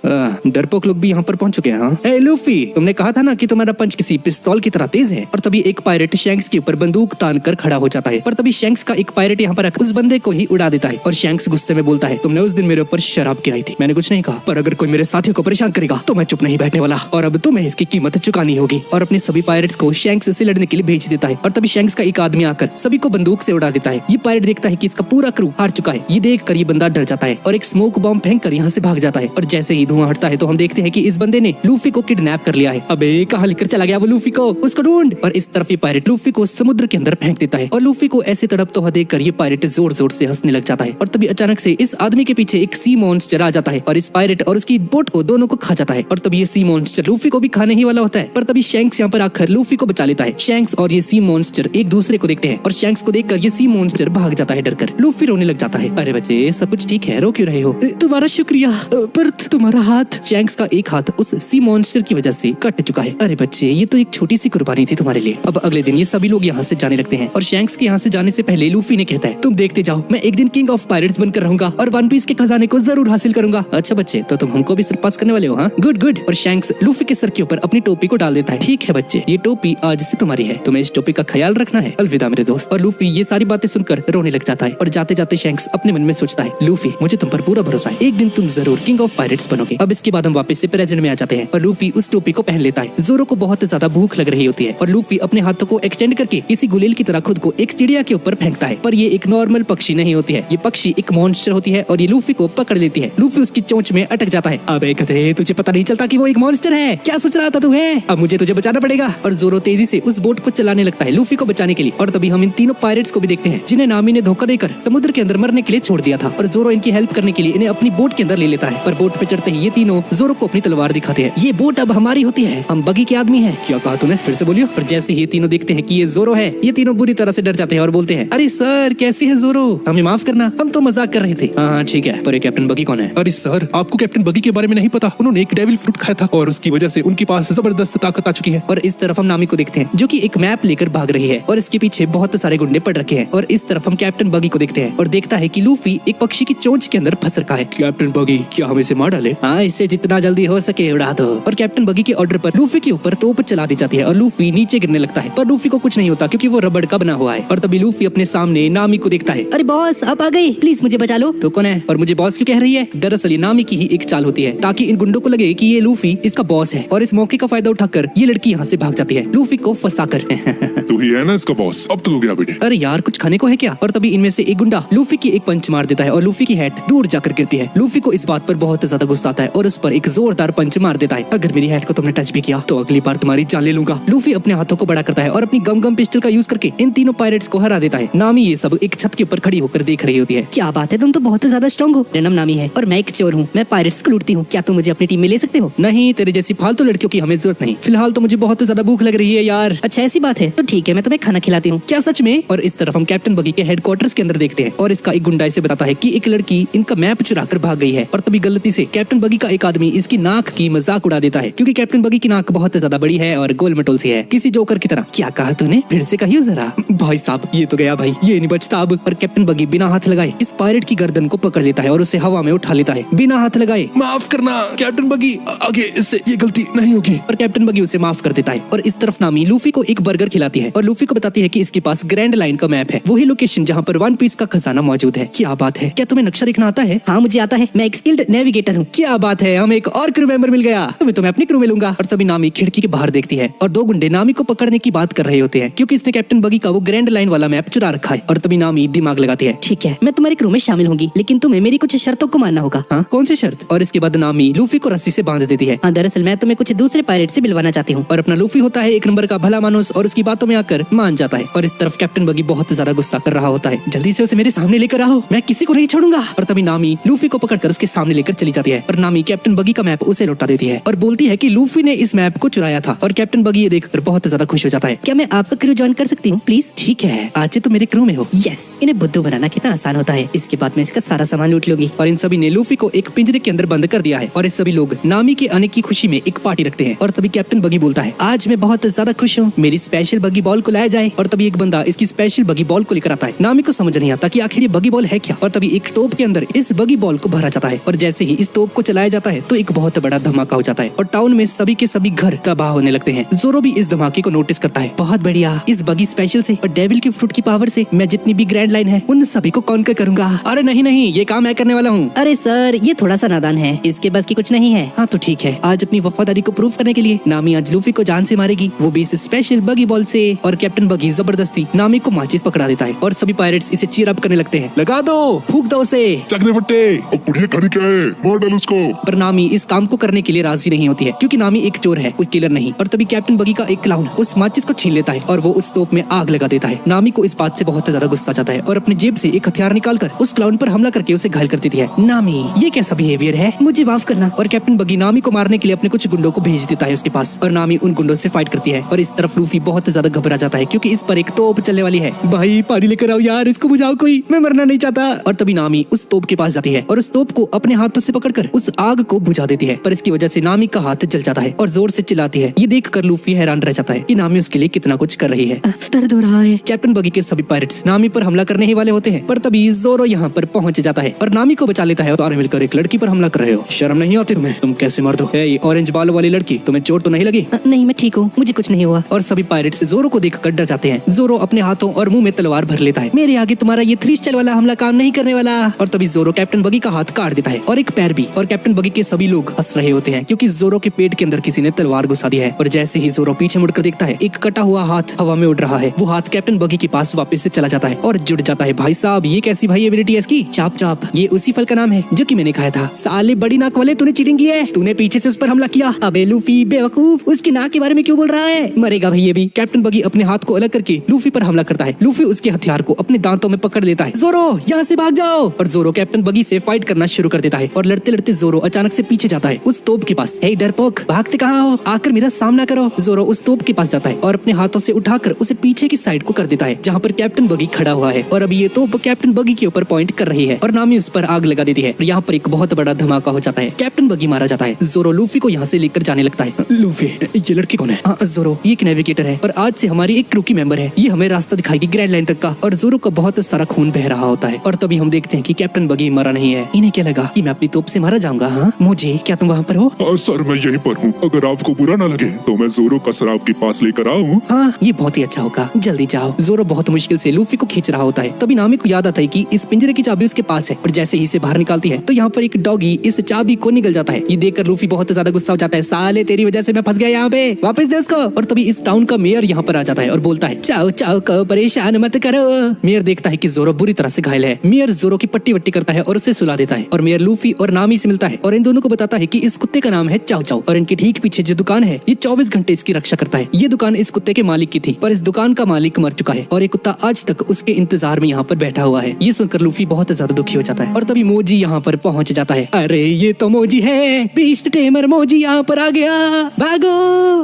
Speaker 1: डरपोक लोग भी यहाँ पर पहुंच चुके हैं। हाँ? हे लूफी, तुमने कहा था ना कि तुम्हारा पंच किसी पिस्तौल की तरह तेज है। और तभी एक पायरेट शैंक्स के ऊपर बंदूक तान कर खड़ा हो जाता है। पर तभी शैंक्स का एक पायरेट यहाँ पर उस बंदे को ही उड़ा देता है और शैंक्स गुस्से में बोलता है, तुमने उस दिन मेरे ऊपर शराब गिराई थी, मैंने कुछ नहीं कहा, पर अगर कोई मेरे साथियों को परेशान करेगा तो मैं चुप नहीं बैठने वाला और अब तुम्हें इसकी कीमत चुकानी होगी। और अपने सभी पायरेट्स को शैंक्स से लड़ने के लिए भेज देता है। और तभी शैंक्स का एक आदमी आकर सभी को बंदूक से उड़ा देता है। ये पायरेट देखता है कि इसका पूरा क्रू हार चुका है। ये देख कर ये बंदा डर जाता है और एक स्मोक बॉम्ब फेंक कर यहाँ से भाग जाता है। और जैसे ही धुआं हटता है तो हम देखते हैं कि इस बंदे ने लूफी को किडनैप कर लिया है। अबे कहाँ लेकर चला गया वो लूफी को, उसको ढूंढ। और इस तरफ ये पायरेट लूफी को समुद्र के अंदर फेंक देता है और लूफी को ऐसे तड़पता हुआ देखकर ये पायरेट जोर जोर से हंसने लग जाता है। और तभी अचानक से इस आदमी के पीछे एक सी मॉन्स्टर आ जाता है और इस पायरेट और उसकी बोट को दोनों को खा जाता है। और तभी ये सी मॉन्स्टर लूफी को भी खाने ही वाला होता है। पर तभी शैंक्स यहाँ पर आकर लूफी को बचा लेता है। शैंक्स और ये सी मॉन्स्टर एक दूसरे को देखते हैं और शैंक्स को देखकर ये सी मॉन्स्टर भाग जाता है डरकर। लूफी रोने लग जाता है। अरे बच्चे, सब कुछ ठीक है, रो क्यों रहे हो? तुम्हारा शुक्रिया, पर तुम्हारा हाथ। शैंक्स का एक हाथ उस सी मॉन्स्टर की वजह से कट चुका है। अरे बच्चे, ये तो एक छोटी सी कुर्बानी थी तुम्हारे लिए। अब अगले दिन ये सभी लोग यहाँ से जाने लगते हैं और शैंक्स के यहाँ से जाने से पहले लूफी ने कहता है, तुम देखते जाओ, मैं एक दिन किंग ऑफ पायरेट्स बनकर रहूंगा और वन पीस के खजाने को जरूर हासिल करूंगा। अच्छा बच्चे, तो तुम हमको भी सरपास करने वाले हो? हाँ, गुड गुड। और शैंक्स लूफी के सर के ऊपर अपनी टोपी को डाल देता है। ठीक है बच्चे, ये टोपी आज से तुम्हारी है, तुम्हें इस टोपी का ख्याल रखना है। अलविदा मेरे दोस्त। और लूफी ये सारी बातें सुनकर रोने लग जाता है और जाते जाते शैंक्स अपने मन में सोचता है, लूफी मुझे तुम पर पूरा भरोसा है, एक दिन तुम जरूर किंग ऑफ पायरेट्स बनोगे। अब इसके बाद हम वापस से प्रेजेंट में आ जाते हैं और लूफी उस टोपी को पहन लेता है। जोरो को बहुत ज्यादा भूख लग रही होती है और लूफी अपने हाथों को एक्सटेंड करके किसी गुलेल की तरह खुद को एक चिड़िया के ऊपर फेंकता है। पर ये एक नॉर्मल पक्षी नहीं होती है, ये पक्षी एक मॉन्स्टर होती है और ये लूफी को पकड़ लेती है। लूफी उसकी चोंच में अटक जाता है। अबे गधे, तुझे पता नहीं चलता कि वो एक मॉन्स्टर है? क्या सोच रहा था तू है? अब मुझे तुझे बचाना पड़ेगा। और जोरो तेजी से उस बोट को चलाने लगता है लूफी को बचाने के लिए। और तभी हम इन तीनों पायरेट्स को भी देखते हैं जिन्हें नामी ने धोखा देकर समुद्र के अंदर मरने के लिए छोड़ दिया था। और जोरो इनकी हेल्प करने के लिए इन्हें अपनी बोट के अंदर ले लेता है। पर बोट पे चढ़ते ही ये तीनों जोरो को अपनी तलवार दिखाते हैं। ये बोट अब हमारी होती है, हम बगी के आदमी हैं। क्या कहा तूने? फिर से बोलियो। और जैसे ही ये तीनों देखते हैं कि ये जोरो है, ये तीनों बुरी तरह से डर जाते हैं और बोलते हैं, अरे सर कैसी है जोरो, हमें माफ करना, हम तो मजाक कर रहे थे। हाँ ठीक है, पर ये कैप्टन बगी कौन है?
Speaker 2: अरे सर, आपको कैप्टन बगी के बारे में नहीं पता, उन्होंने एक डेविल फ्रूट खाया था और उसकी वजह से उनके पास जबरदस्त ताकत आ चुकी है।
Speaker 1: और इस तरफ हम नामी को देखते हैं जो कि एक मैप लेकर भाग रही है और इसके पीछे बहुत सारे गुंडे पड़ रखे हैं। और इस तरफ हम कैप्टन बगी को देखते हैं और देखता है कि लूफी एक पक्षी की चोंच के अंदर फंस रखा है। कैप्टन बगी, क्या हम इसे मार डाले? हाँ, इसे जितना जल्दी हो सके उड़ा दो। और कैप्टन बगी के ऑर्डर पर लूफी के ऊपर तोप चला दी जाती है और लूफी नीचे गिरने लगता है, पर लूफी को कुछ नहीं होता क्योंकि वो रबड़ का बना हुआ है। और तभी लूफी अपने सामने नामी को देखता है।
Speaker 3: अरे बॉस, आप आ गए, प्लीज मुझे बचा लो।
Speaker 1: तो कौन है और मुझे बॉस क्यों कह रही है? दरअसल ये नामी की ही एक चाल होती है ताकि इन गुंडों को लगे कि ये लूफी इसका बॉस है और इस मौके का फायदा उठाकर ये लड़की यहाँ से भाग जाती है लूफी को फंसाकर।
Speaker 2: तू ही है ना इसका बॉस, अब तो हो गया बेटे।
Speaker 1: अरे यार, कुछ खाने को है क्या? और तभी इनमें से एक गुंडा लूफी की एक पंच मार देता है और लूफी की हेड दूर जाकर गिरती है। लूफी को इस बात पर बहुत ज्यादा गुस्सा आता है और उस पर एक जोरदार पंच मार देता है। अगर मेरी हेड को तुमने टच भी किया तो अगली बार तुम्हारी जान ले लूंगा। लूफी अपने हाथों को बड़ा करता है और अपनी गम पिस्टल का यूज करके इन तीनों पायरेट्स को हरा देता है। नामी ये सब एक छत के ऊपर खड़ी होकर देख रही होती है।
Speaker 3: क्या बात है, तुम तो बहुत ज्यादा स्ट्रॉन्ग हो। मेरा नाम नामी है और मैं एक चोर हूँ। मैं पायरेट्स को लूटती हूँ। क्या तुम मुझे अपनी टीम में ले सकते हो?
Speaker 1: नहीं, तेरे जैसी फालतू लड़कियों की हमें जरूरत नहीं। फिलहाल तो मुझे बहुत ज्यादा भूख लग रही है यार।
Speaker 3: अच्छा, ऐसी बात है तो ठीक है, मैं तुम्हें खाना खिलाती हूँ।
Speaker 1: क्या सच में? और इस तरफ हम कैप्टन बगी के हेडक्वार्टर्स के अंदर देखते हैं और इसका एक गुंडा इसे बताता है कि एक लड़की इनका मैप चुरा कर भाग गई है। और तभी गलती से कैप्टन बगी का एक आदमी इसकी नाक की मजाक उड़ा देता है क्योंकि कैप्टन बगी की नाक बहुत ज्यादा बड़ी है और गोल मटोल सी है, किसी जोकर की तरह। क्या कहा तूने? फिर से कहियो जरा। भाई साहब, ये तो गया भाई, ये नहीं बचता अब। और कैप्टन बगी बिना हाथ लगाए इस पायरेट की गर्दन को पकड़ लेता है और उसे हवा में उठा लेता है बिना हाथ लगाए।
Speaker 2: माफ करना कैप्टन बगी, आगे इससे ये गलती नहीं होगी।
Speaker 1: और कैप्टन बगी उसे माफ कर देता है। और इस तरफ नामी लूफी को एक बर्गर खिलाती है और लूफी को बताती है कि इसके पास ग्रैंड लाइन का मैप है, वही लोकेशन जहाँ पर वन पीस का खजाना मौजूद है। क्या बात है, क्या तुम्हें नक्शा देखना आता है?
Speaker 3: हाँ, मुझे आता है। मैं एक स्किल्ड नेविगेटर हूँ।
Speaker 1: क्या बात है, हमें एक और क्रू मेंबर मिल गया। तो मैं अपनी क्रू में लूंगा। और तभी नामी खिड़की के बाहर देखती है और दो गुंडे नामी को पकड़ने की बात कर रहे होते हैं क्योंकि इसने कैप्टन बगी का वो ग्रैंड लाइन वाला मैप चुरा रखा है। और तभी नामी दिमाग लगाती है।
Speaker 3: ठीक है, मैं तुम्हारे क्रू में शामिल होंगी, लेकिन तुम्हें मेरी कुछ शर्तों को मानना होगा।
Speaker 1: हाँ, कौन सी शर्त? और इसके बाद नामी लूफी को रस्सी से बांध देती है।
Speaker 3: हाँ, दरअसल मैं तुम्हें कुछ दूसरे पायरेट से मिलवाना चाहती हूँ।
Speaker 1: और अपना लूफी होता है एक नंबर का भला मानुस और उसकी बातों में आकर मान जाता है। और इस तरफ कैप्टन बगी बहुत ज्यादा गुस्सा कर रहा होता है। जल्दी से उसे मेरे सामने लेकर आओ, मैं किसी को नहीं छोड़ूंगा। और तभी नामी लूफी को पकड़कर उसके सामने लेकर चली जाती है और नामी कैप्टन बगी का मैप उसे लौटा देती है और बोलती है कि लूफी ने इस मैप को चुराया था। और कैप्टन बगी ये देखकर बहुत ज्यादा खुश हो जाता है।
Speaker 3: क्या मैं आपका क्रू ज्वाइन कर सकती हूँ प्लीज?
Speaker 1: ठीक है, आज से तो मेरे क्रू में हो।
Speaker 3: यस, इन्हें बुद्धू बनाना कितना आसान होता है। इसके बाद मैं इसका सारा सामान लूट लूंगी।
Speaker 1: और इन सभी ने लूफी को एक पिंजरे के अंदर बंद कर दिया है और इस सभी लोग नामी के आने की खुशी में एक पार्टी रखते हैं। और तभी कैप्टन बगी बोलता है, आज मैं बहुत ज्यादा खुश हूँ, मेरी स्पेशल बगी बॉल को लाया जाए। और तभी एक बंदा इसकी स्पेशल बगी बॉल को लेकर आता है। नामी को समझ नहीं आता कि आखिर ये बगी बॉल है क्या। और तभी एक तोप के अंदर इस बगी बॉल को भरा जाता है और जैसे ही इस तोप को चलाया जाता है तो एक बहुत बड़ा धमाका हो जाता है और टाउन में सभी के सभी घर तबाह होने लगते हैं। जोरो भी इस धमाके को नोटिस करता है। बहुत बढ़िया, इस बगी स्पेशल से और डेविल के फ्रूट की पावर से मैं जितनी भी ग्रैंड लाइन है उन सभी को कॉन्कर करूंगा। अरे नहीं नहीं, ये काम मैं करने वाला हूँ।
Speaker 3: अरे सर, ये थोड़ा सा नादान है, इसके बस की कुछ नहीं है।
Speaker 1: हाँ तो ठीक है, आज अपनी वफादारी को प्रूव करने के लिए नामी आज लूफी को जान से मारेगी, वो भी इस स्पेशल बगी बॉल से। और कैप्टन बगी जबरदस्ती नामी को माचिस पकड़ा देता है और सभी पायरेट्स इसे चीयर अप करने लगते हैं। लगा दो, फूंक दो उसे।
Speaker 2: चकने फट्टे, और बुढ़िया खड़ी क्या है, मार डाल उसको।
Speaker 1: पर नामी इस काम को करने के लिए राजी नहीं होती है क्योंकि नामी एक चोर है, कोई किलर नहीं। और तभी कैप्टन बगी का एक क्लाउन उस माचिस को छीन लेता है और वो उस तोप में आग लगा देता है। नामी को इस बात से बहुत ज्यादा गुस्सा आता है और अपनी जेब से एक हथियार निकालकर उस क्लाउन पर हमला करके उसे घायल कर देती है। नामी, ये कैसा बिहेवियर है, मुझे माफ करना। और कैप्टन बगी नामी को मारने के लिए अपने कुछ गुंडों को भेज देता है उसके पास और नामी उन गुंडों से फाइट करती है। और इस तरफ लूफी बहुत ज्यादा घबरा जाता है क्योंकि इस पर एक तोप चलने वाली है। भाई पानी लेकर आओ यार, इसको बुझाओ कोई, मैं मरना नहीं चाहता। और तभी नामी उस तोप के पास जाती है और उस तोप को अपने हाथों से पकड़कर उस आग को बुझा देती है। पर इसकी वजह से नामी का हाथ जल जाता है और जोर से चिल्लाती है। ये देखकर लूफी हैरान रह जाता है कि नामी उसके लिए कितना कुछ कर रही है।
Speaker 3: दर्द हो रहा है।
Speaker 1: कैप्टन बगी के सभी पायरेट्स नामी पर हमला करने ही वाले होते हैं पर तभी जोरो यहाँ पर पहुंच जाता है और नामी को बचा लेता है। और मिलकर एक लड़की पर हमला कर रहे हो, शर्म नहीं आती तुम्हें? तुम कैसे मर्द हो? ये ऑरेंज बालों वाली लड़की, तुम्हें चोट तो नहीं लगी?
Speaker 3: नहीं, मैं ठीक हूँ, मुझे कुछ नहीं हुआ।
Speaker 1: और सभी पायरेट्स जोरो को देखकर डर जाते हैं। जोरो अपने हाथों और मुंह में तलवार भर लेता है। मेरे आगे तुम्हारा ये 3 स्टाइल वाला हमला काम नहीं करने वाला। और तभी जोरो कैप्टन बगी का हाथ काट देता है और एक पैर भी। और कैप्टन बगी के सभी लोग हंस रहे होते हैं क्योंकि जोरो के पेट के अंदर किसी ने तलवार घुसा दी है। और जैसे ही जोरो पीछे मुड़कर देखता है, एक कटा हुआ हाथ हवा में उड़ रहा है। वो हाथ कैप्टन बगी के पास वापस से चला जाता है और जुड़ जाता है। भाई साहब, ये कैसी भाई एबिलिटी है इसकी? चाप चाप, ये उसी फल का नाम है जो कि मैंने खाया था। साले बड़ी नाक वाले, तूने चीटिंग की है, तूने पीछे से उस पर हमला किया। अबे लूफी बेवकूफ, उसकी नाक के बारे में क्यों बोल रहा है? मरेगा भाई ये भी। कैप्टन बगी अपने हाथ को अलग करके लूफी पर हमला करता है। लूफी उसके हथियार को अपने दांतों में पकड़ लेता है। जोरो, यहाँ से भाग जाओ। और जोरो कैप्टन बगी से फाइट करना शुरू कर देता है और लड़ते लड़ते जोरो अचानक से पीछे जाता है उस तोप के पास। हे डरपोक, भागते कहाँ हो, आकर मेरा सामना करो। जोरो उस तोप के पास जाता है और अपने हाथों से उठाकर उसे पीछे की साइड साइड को कर देता है जहाँ पर कैप्टन बगी खड़ा हुआ है और अभी ये तोप कैप्टन बगी के ऊपर पॉइंट कर रही है और नामी उस पर आग लगा देती है। यहाँ पर एक बहुत बड़ा धमाका हो जाता है, कैप्टन बगी मारा जाता है। जोरो लूफी को यहाँ से लेकर जाने लगता है। लूफी, ये लड़की कौन है? जोरो, ये एक नेविगेटर है और आज से हमारी एक क्रू की मेंबर है। ये हमें रास्ता दिखाएगी ग्रैंड लाइन तक का। और जोरो का बहुत सारा खून बह रहा होता है और तभी हम देखते हैं कि कैप्टन बगी मरा नहीं है। इन्हें क्या लगा कि मैं अपनी तोप से मारा जाऊंगा? हाँ मुझे, क्या तुम वहाँ पर हो?
Speaker 2: सर मैं यहीं पर हूँ, अगर आपको बुरा ना लगे तो मैं जोरो का सर आपके पास लेकर आऊँ।
Speaker 1: हाँ ये बहुत ही अच्छा होगा, जल्दी जाओ। जोरो बहुत मुश्किल से लूफी को खींच रहा होता है। तभी नामी को याद आता है कि इस पिंजरे की चाबी उसके पास है और जैसे ही इसे बाहर निकालती है तो यहाँ पर एक डॉगी इस चाबी को निगल जाता है। ये देखकर लूफी बहुत ज्यादा गुस्सा हो जाता है, साले तेरी वजह से मैं फंस गया यहाँ पे, वापस दे उसको। और तभी इस टाउन का मेयर यहाँ पर आ जाता है और बोलता है चाओ चाओ को परेशान मत करो। मेयर देखता है कि जोरो बुरी तरह से घायल है। मेयर जोरो की पट्टी वट्टी करता है और उसे सुला देता है और मेयर लूफी और नामी से मिलता है और इन दोनों को बताता है कि इस कुत्ते का नाम है चाओ चाओ और इनके ठीक पीछे जो दुकान है ये 24 घंटे इसकी रक्षा करता है। ये दुकान इस कुत्ते के मालिक की थी पर इस दुकान का मालिक मर चुका है और ये कुत्ता आज तक उसके इंतजार में यहाँ पर बैठा हुआ है। ये सुनकर लूफी बहुत ज्यादा दुखी हो जाता है और तभी मोजी यहाँ पर पहुंच जाता है। अरे ये तो मोजी है, बीस्ट टेमर मोजी यहाँ पर आ गया, भागो।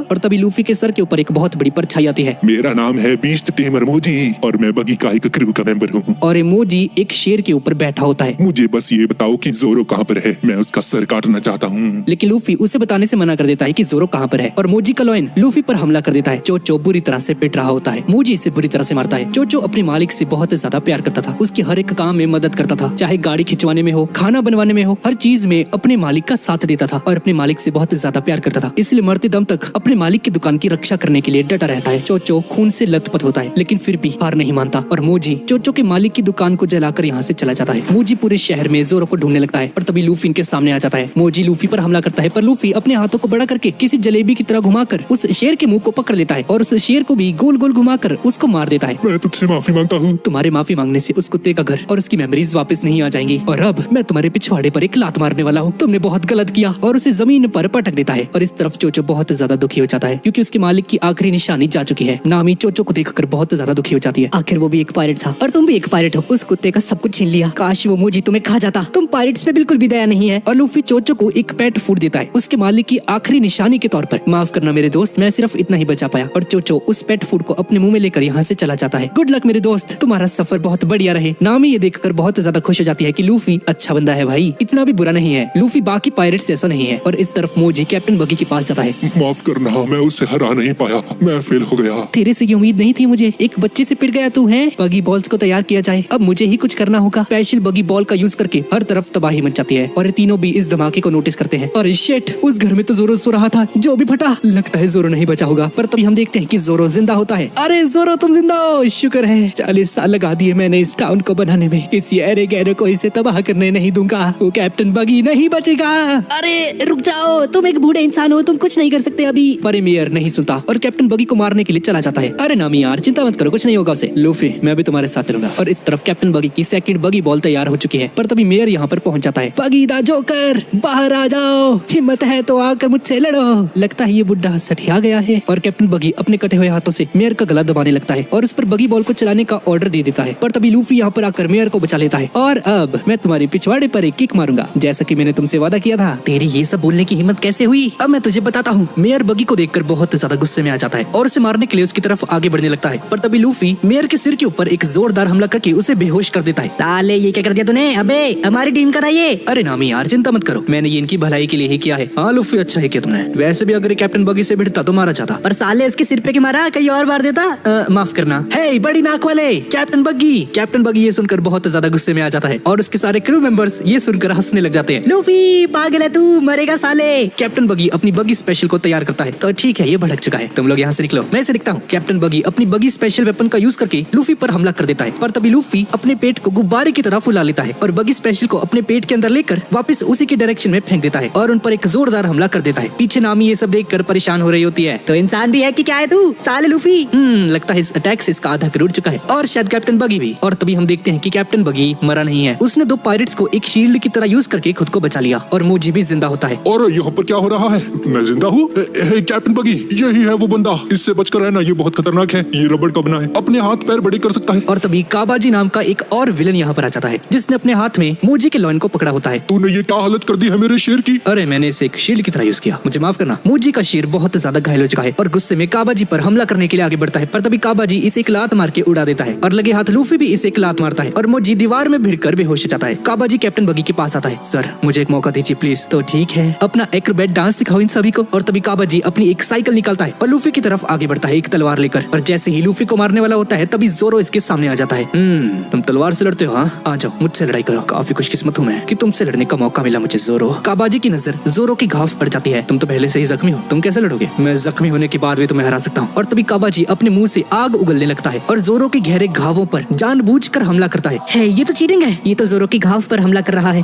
Speaker 1: और तभी लूफी के सर के ऊपर एक बहुत बड़ी परछाई आती है।
Speaker 2: मेरा नाम है बीस्ट टेमर मोजी और मैं बगी का एक क्रू का मेंबर हूँ।
Speaker 1: और ये मोजी एक शेर के ऊपर बैठा होता है।
Speaker 2: मुझे बस ये बताओ कि जोरो कहाँ पर है, मैं उसका सर काटना चाहता हूँ।
Speaker 1: लेकिन लूफी उसे बताने से मना कर देता है कि जोरो कहाँ पर है और मोजी का लॉयन लूफी पर हमला कर देता है। चोचो बुरी तरह से पिट रहा होता है, मोजी इसे बुरी तरह से मारता है। चोचो अपने मालिक से बहुत ज्यादा प्यार करता था, उसकी हर एक काम में मदद करता था, चाहे गाड़ी खिंचवाने में हो, खाना बनवाने में हो, हर चीज में अपने मालिक का साथ देता था और अपने मालिक से बहुत ज्यादा प्यार करता था। इसलिए मरते दम तक अपने मालिक की दुकान की रक्षा करने के लिए डटा रहता है। चोचो खून से लथपथ होता है लेकिन फिर भी हार नहीं मानता और मोजी चोचो के मालिक की दुकान को जलाकर यहाँ से चला जाता है। मोजी पूरे शहर में जोरो को ढूंढने लगता है और तभी लूफी इनके सामने आ जाता है। मोजी लूफी पर हमला करता है पर लूफी अपने हाथों को बड़ा करके किसी जलेबी की तरह घुमाकर उस शेर के मुंह को पकड़ लेता है और उस शेर को भी गोल गोल घुमाकर उसको मार देता है।
Speaker 2: मैं तुझसे माफी मांगता हूँ।
Speaker 1: तुम्हारे माफी मांगने से उस कुत्ते का घर और उसकी मेमोरीज वापस नहीं आ जाएंगी और अब मैं तुम्हारे पिछवाड़े पर एक लात मारने वाला हूँ, तुमने बहुत गलत किया। और उसे जमीन पर पटक देता है और इस तरफ चोचो बहुत ज्यादा दुखी हो जाता है क्योंकि उसके मालिक की आखिरी निशानी जा चुकी है। नामी चोचो को देखकर बहुत ज्यादा दुखी हो जाती है।
Speaker 3: आखिर वो भी एक पायरेट था और तुम भी एक पायरेट हो, उस कुत्ते का सब कुछ छीन लिया। काश वो मोजी तुम्हें खा जाता, तुम पायरेट्स पे बिल्कुल भी दया नहीं है।
Speaker 1: और लूफी चोचो को एक पेट फूड देता है उसके मालिक की आखिरी निशानी के तौर पर। माफ करना मेरे दोस्त, मैं सिर्फ इतना ही बचा पाया। और चोचो उस पेट फूड को अपने मुंह में लेकर यहाँ से चला जाता है। गुड लक मेरे दोस्त, तुम्हारा सफर बहुत बढ़िया रहे। नामी ये देखकर बहुत ज्यादा खुश हो जाती है कि लूफी अच्छा बंदा है भाई, इतना भी बुरा नहीं है। लूफी बाकी पायरेट्स जैसा नहीं है। और इस तरफ मोजी कैप्टन बगी के पास जाता है।
Speaker 2: माफ करना, मैं उसे हरा नहीं पाया, मैं फेल हो गया।
Speaker 1: तेरे से ये उम्मीद नहीं थी मुझे, एक बच्चे से पिट गया तू है। बगी बॉल्स को तैयार किया जाए, अब मुझे ही कुछ करना होगा। स्पेशल बगी बॉल का यूज करके हर तरफ तबाही मच जाती है और ये तीनों भी इस धमाके को नोटिस करते हैं। और शिट, उस घर में तो जोरो सो रहा था जो भी फटा, लगता है जोरो नहीं बचा होगा। पर तभी हम देखते हैं कि जोरो जिंदा होता है। अरे जोरो तुम जिंदा हो, शुक्र है। 40 साल लगा दिए मैंने इस टाउन को बनाने में, किसी अरे गहरे को इसे तबाह करने नहीं दूंगा, वो कैप्टन बगी नहीं बचेगा।
Speaker 3: अरे रुक जाओ, तुम एक बूढ़े इंसान हो, तुम कुछ नहीं कर सकते अभी।
Speaker 1: पर मेयर नहीं सुनता और कैप्टन बगी को मारने के लिए चला जाता है। अरे नामी यार चिंता मत करो, कुछ नहीं होगा उसे। लूफी मैं भी तुम्हारे साथ चलूंगा। और इस तरफ कैप्टन बगी की सेकंड बगी बॉल तैयार हो चुकी है। पर तभी मेयर यहाँ पर पहुंच जाता है। बगी दा जोकर बाहर आ जाओ, हिम्मत है तो आकर मुझसे लड़ो। लगता है ये बुड्ढा सठिया गया है। और कैप्टन बगी अपने कटे हुए हाथों से मेयर का गला दबाने लगता है और उस पर बगी बॉल को चलाने का ऑर्डर दे देता है। पर तभी लूफी यहाँ पर आकर मेयर को बचा लेता है। और अब मैं तुम्हारे पिछवाड़े पर एक किक मारूंगा जैसा कि मैंने तुमसे वादा किया था। तेरी ये सब बोलने की हिम्मत कैसे हुई, अब मैं तुझे बताता हूँ। मेयर बगी को देखकर बहुत ज्यादा गुस्से में आ जाता है और उसे मारने के लिए उसकी तरफ आगे बढ़ने लगता है। पर तभी लूफी मेयर के सिर के ऊपर एक जोरदार हमला करके उसे बेहोश कर देता है।
Speaker 3: साले ये क्या कर दिया तूने, अबे हमारी टीम का था ये।
Speaker 1: अरे नामी यार चिंता मत करो, मैंने ये इनकी भलाई के लिए ही किया है। हाँ लूफी अच्छा है किया तुमने, वैसे भी अगर ये कैप्टन बगी से भिड़ता तो मारा जाता।
Speaker 3: पर साले इसके सिर पे क्यों मारा, कहीं और मार देता।
Speaker 1: माफ करना। हे बड़ी नाक वाले कैप्टन बगी ये सुनकर बहुत ज्यादा गुस्से में आ जाता है और उसके सारे क्रू मेंबर्स ये सुनकर हंसने लग जाते हैं।
Speaker 3: लूफी पागल है तू, मरेगा साले।
Speaker 1: कैप्टन बगी अपनी बगी स्पेशल को तैयार करता है। तो ठीक है ये भड़क चुका है, तुम लोग यहाँ से निकलो, मैं इसे दिखता हूँ। कैप्टन बगी अपनी बगी स्पेशल वेपन का यूज करके लूफी पर हमला कर देता है। पर तभी लूफी अपने पेट को गुब्बारे की तरह फुला लेता है और बगी स्पेशल को अपने पेट के अंदर लेकर वापस उसी के डायरेक्शन में फेंक देता है और उन पर एक जोरदार हमला कर देता है। पीछे नामी ये सब देखकर परेशान हो रही होती है।
Speaker 3: तो इंसान भी है कि क्या है तू साले लूफी।
Speaker 1: लगता है इस अटैक से इसका आधा करोड़ चुका है और शायद कैप्टन बगी भी। और तभी हम देखते हैं कि कैप्टन बगी मरा नहीं है, उसने 2 पायरेट्स को एक शील्ड की तरह यूज करके खुद को बचा लिया और मोजी भी जिंदा होता है।
Speaker 2: और यहाँ पर क्या हो रहा है, मैं जिंदा हूँ। कैप्टन बगी यही है वो बंदा, इससे बचकर रहना, ये बहुत खतरनाक है, ये रबड़ का बना है, अपने हाथ पैर बड़े कर सकता है।
Speaker 1: और तभी काबाजी नाम का एक और विलन यहाँ पर आ जाता है जिसने अपने हाथ में मोजी के लॉयन को पकड़ा होता है।
Speaker 2: तूने ये क्या हालत कर दी है मेरे शेर की।
Speaker 1: अरे मैंने इसे एक शील्ड की तरह यूज किया, मुझे माफ करना। मोजी का शेर बहुत ज्यादा घायल हो चुका है और गुस्से में काबाजी पर हमला करने के लिए आगे बढ़ता है। पर तभी काबाजी इसे एक लात मार के उड़ा देता है और लगे हाथ लूफी भी इसे एक लात मारता है और मोजी दीवार में भिड़कर बेहोश हो जाता है। काबाजी कैप्टन बगी के पास आता है। सर मुझे एक मौका दीजिए प्लीज। तो ठीक है, अपना एक्रोबैट डांस दिखाओ इन सभी को। और तभी काबाजी अपनी एक साइकिल निकालता है और लूफी की तरफ आगे बढ़ता है एक तलवार लेकर। और जैसे ही लूफी को मारने वाला होता है तभी जोरो इसके सामने आ जाता है। तुम तलवार से लड़ते हो? हाँ, आ जाओ मुझसे लड़ाई करो। काफी खुशकिस्मत हूँ मैं कि तुमसे लड़ने का मौका मिला मुझे जोरो। काबाजी की नजर जोरो की घाव पड़ जाती है। तुम तो पहले से ही जख्मी हो, तुम कैसे लड़ोगे? मैं जख्मी होने के बाद भी तुम्हें हरा सकता हूँ। और तभी काबाजी अपने मुंह से आग उगलने लगता है और जोरो के गहरे घावों पर जानबूझकर हमला करता है।
Speaker 3: ये तो चीटिंग है। ये तो जोरो की घाव पर हमला कर रहा है।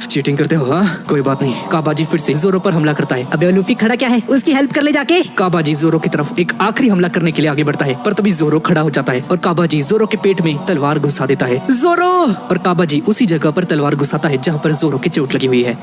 Speaker 1: चीटिंग करते हो? हाँ, कोई बात नहीं। काबाजी फिर से जोरो पर हमला करता है।
Speaker 3: अबे लूफी खड़ा क्या है, उसकी हेल्प कर ले जाके।
Speaker 1: काबाजी जोरो की तरफ एक आखिरी हमला करने के लिए आगे बढ़ता है पर तभी जोरो खड़ा हो जाता है और काबाजी जोरो के पेट में तलवार घुसा देता है। जोरो! और काबाजी उसी जगह पर तलवार घुसाता है जहाँ पर जोरो की चोट लगी हुई है।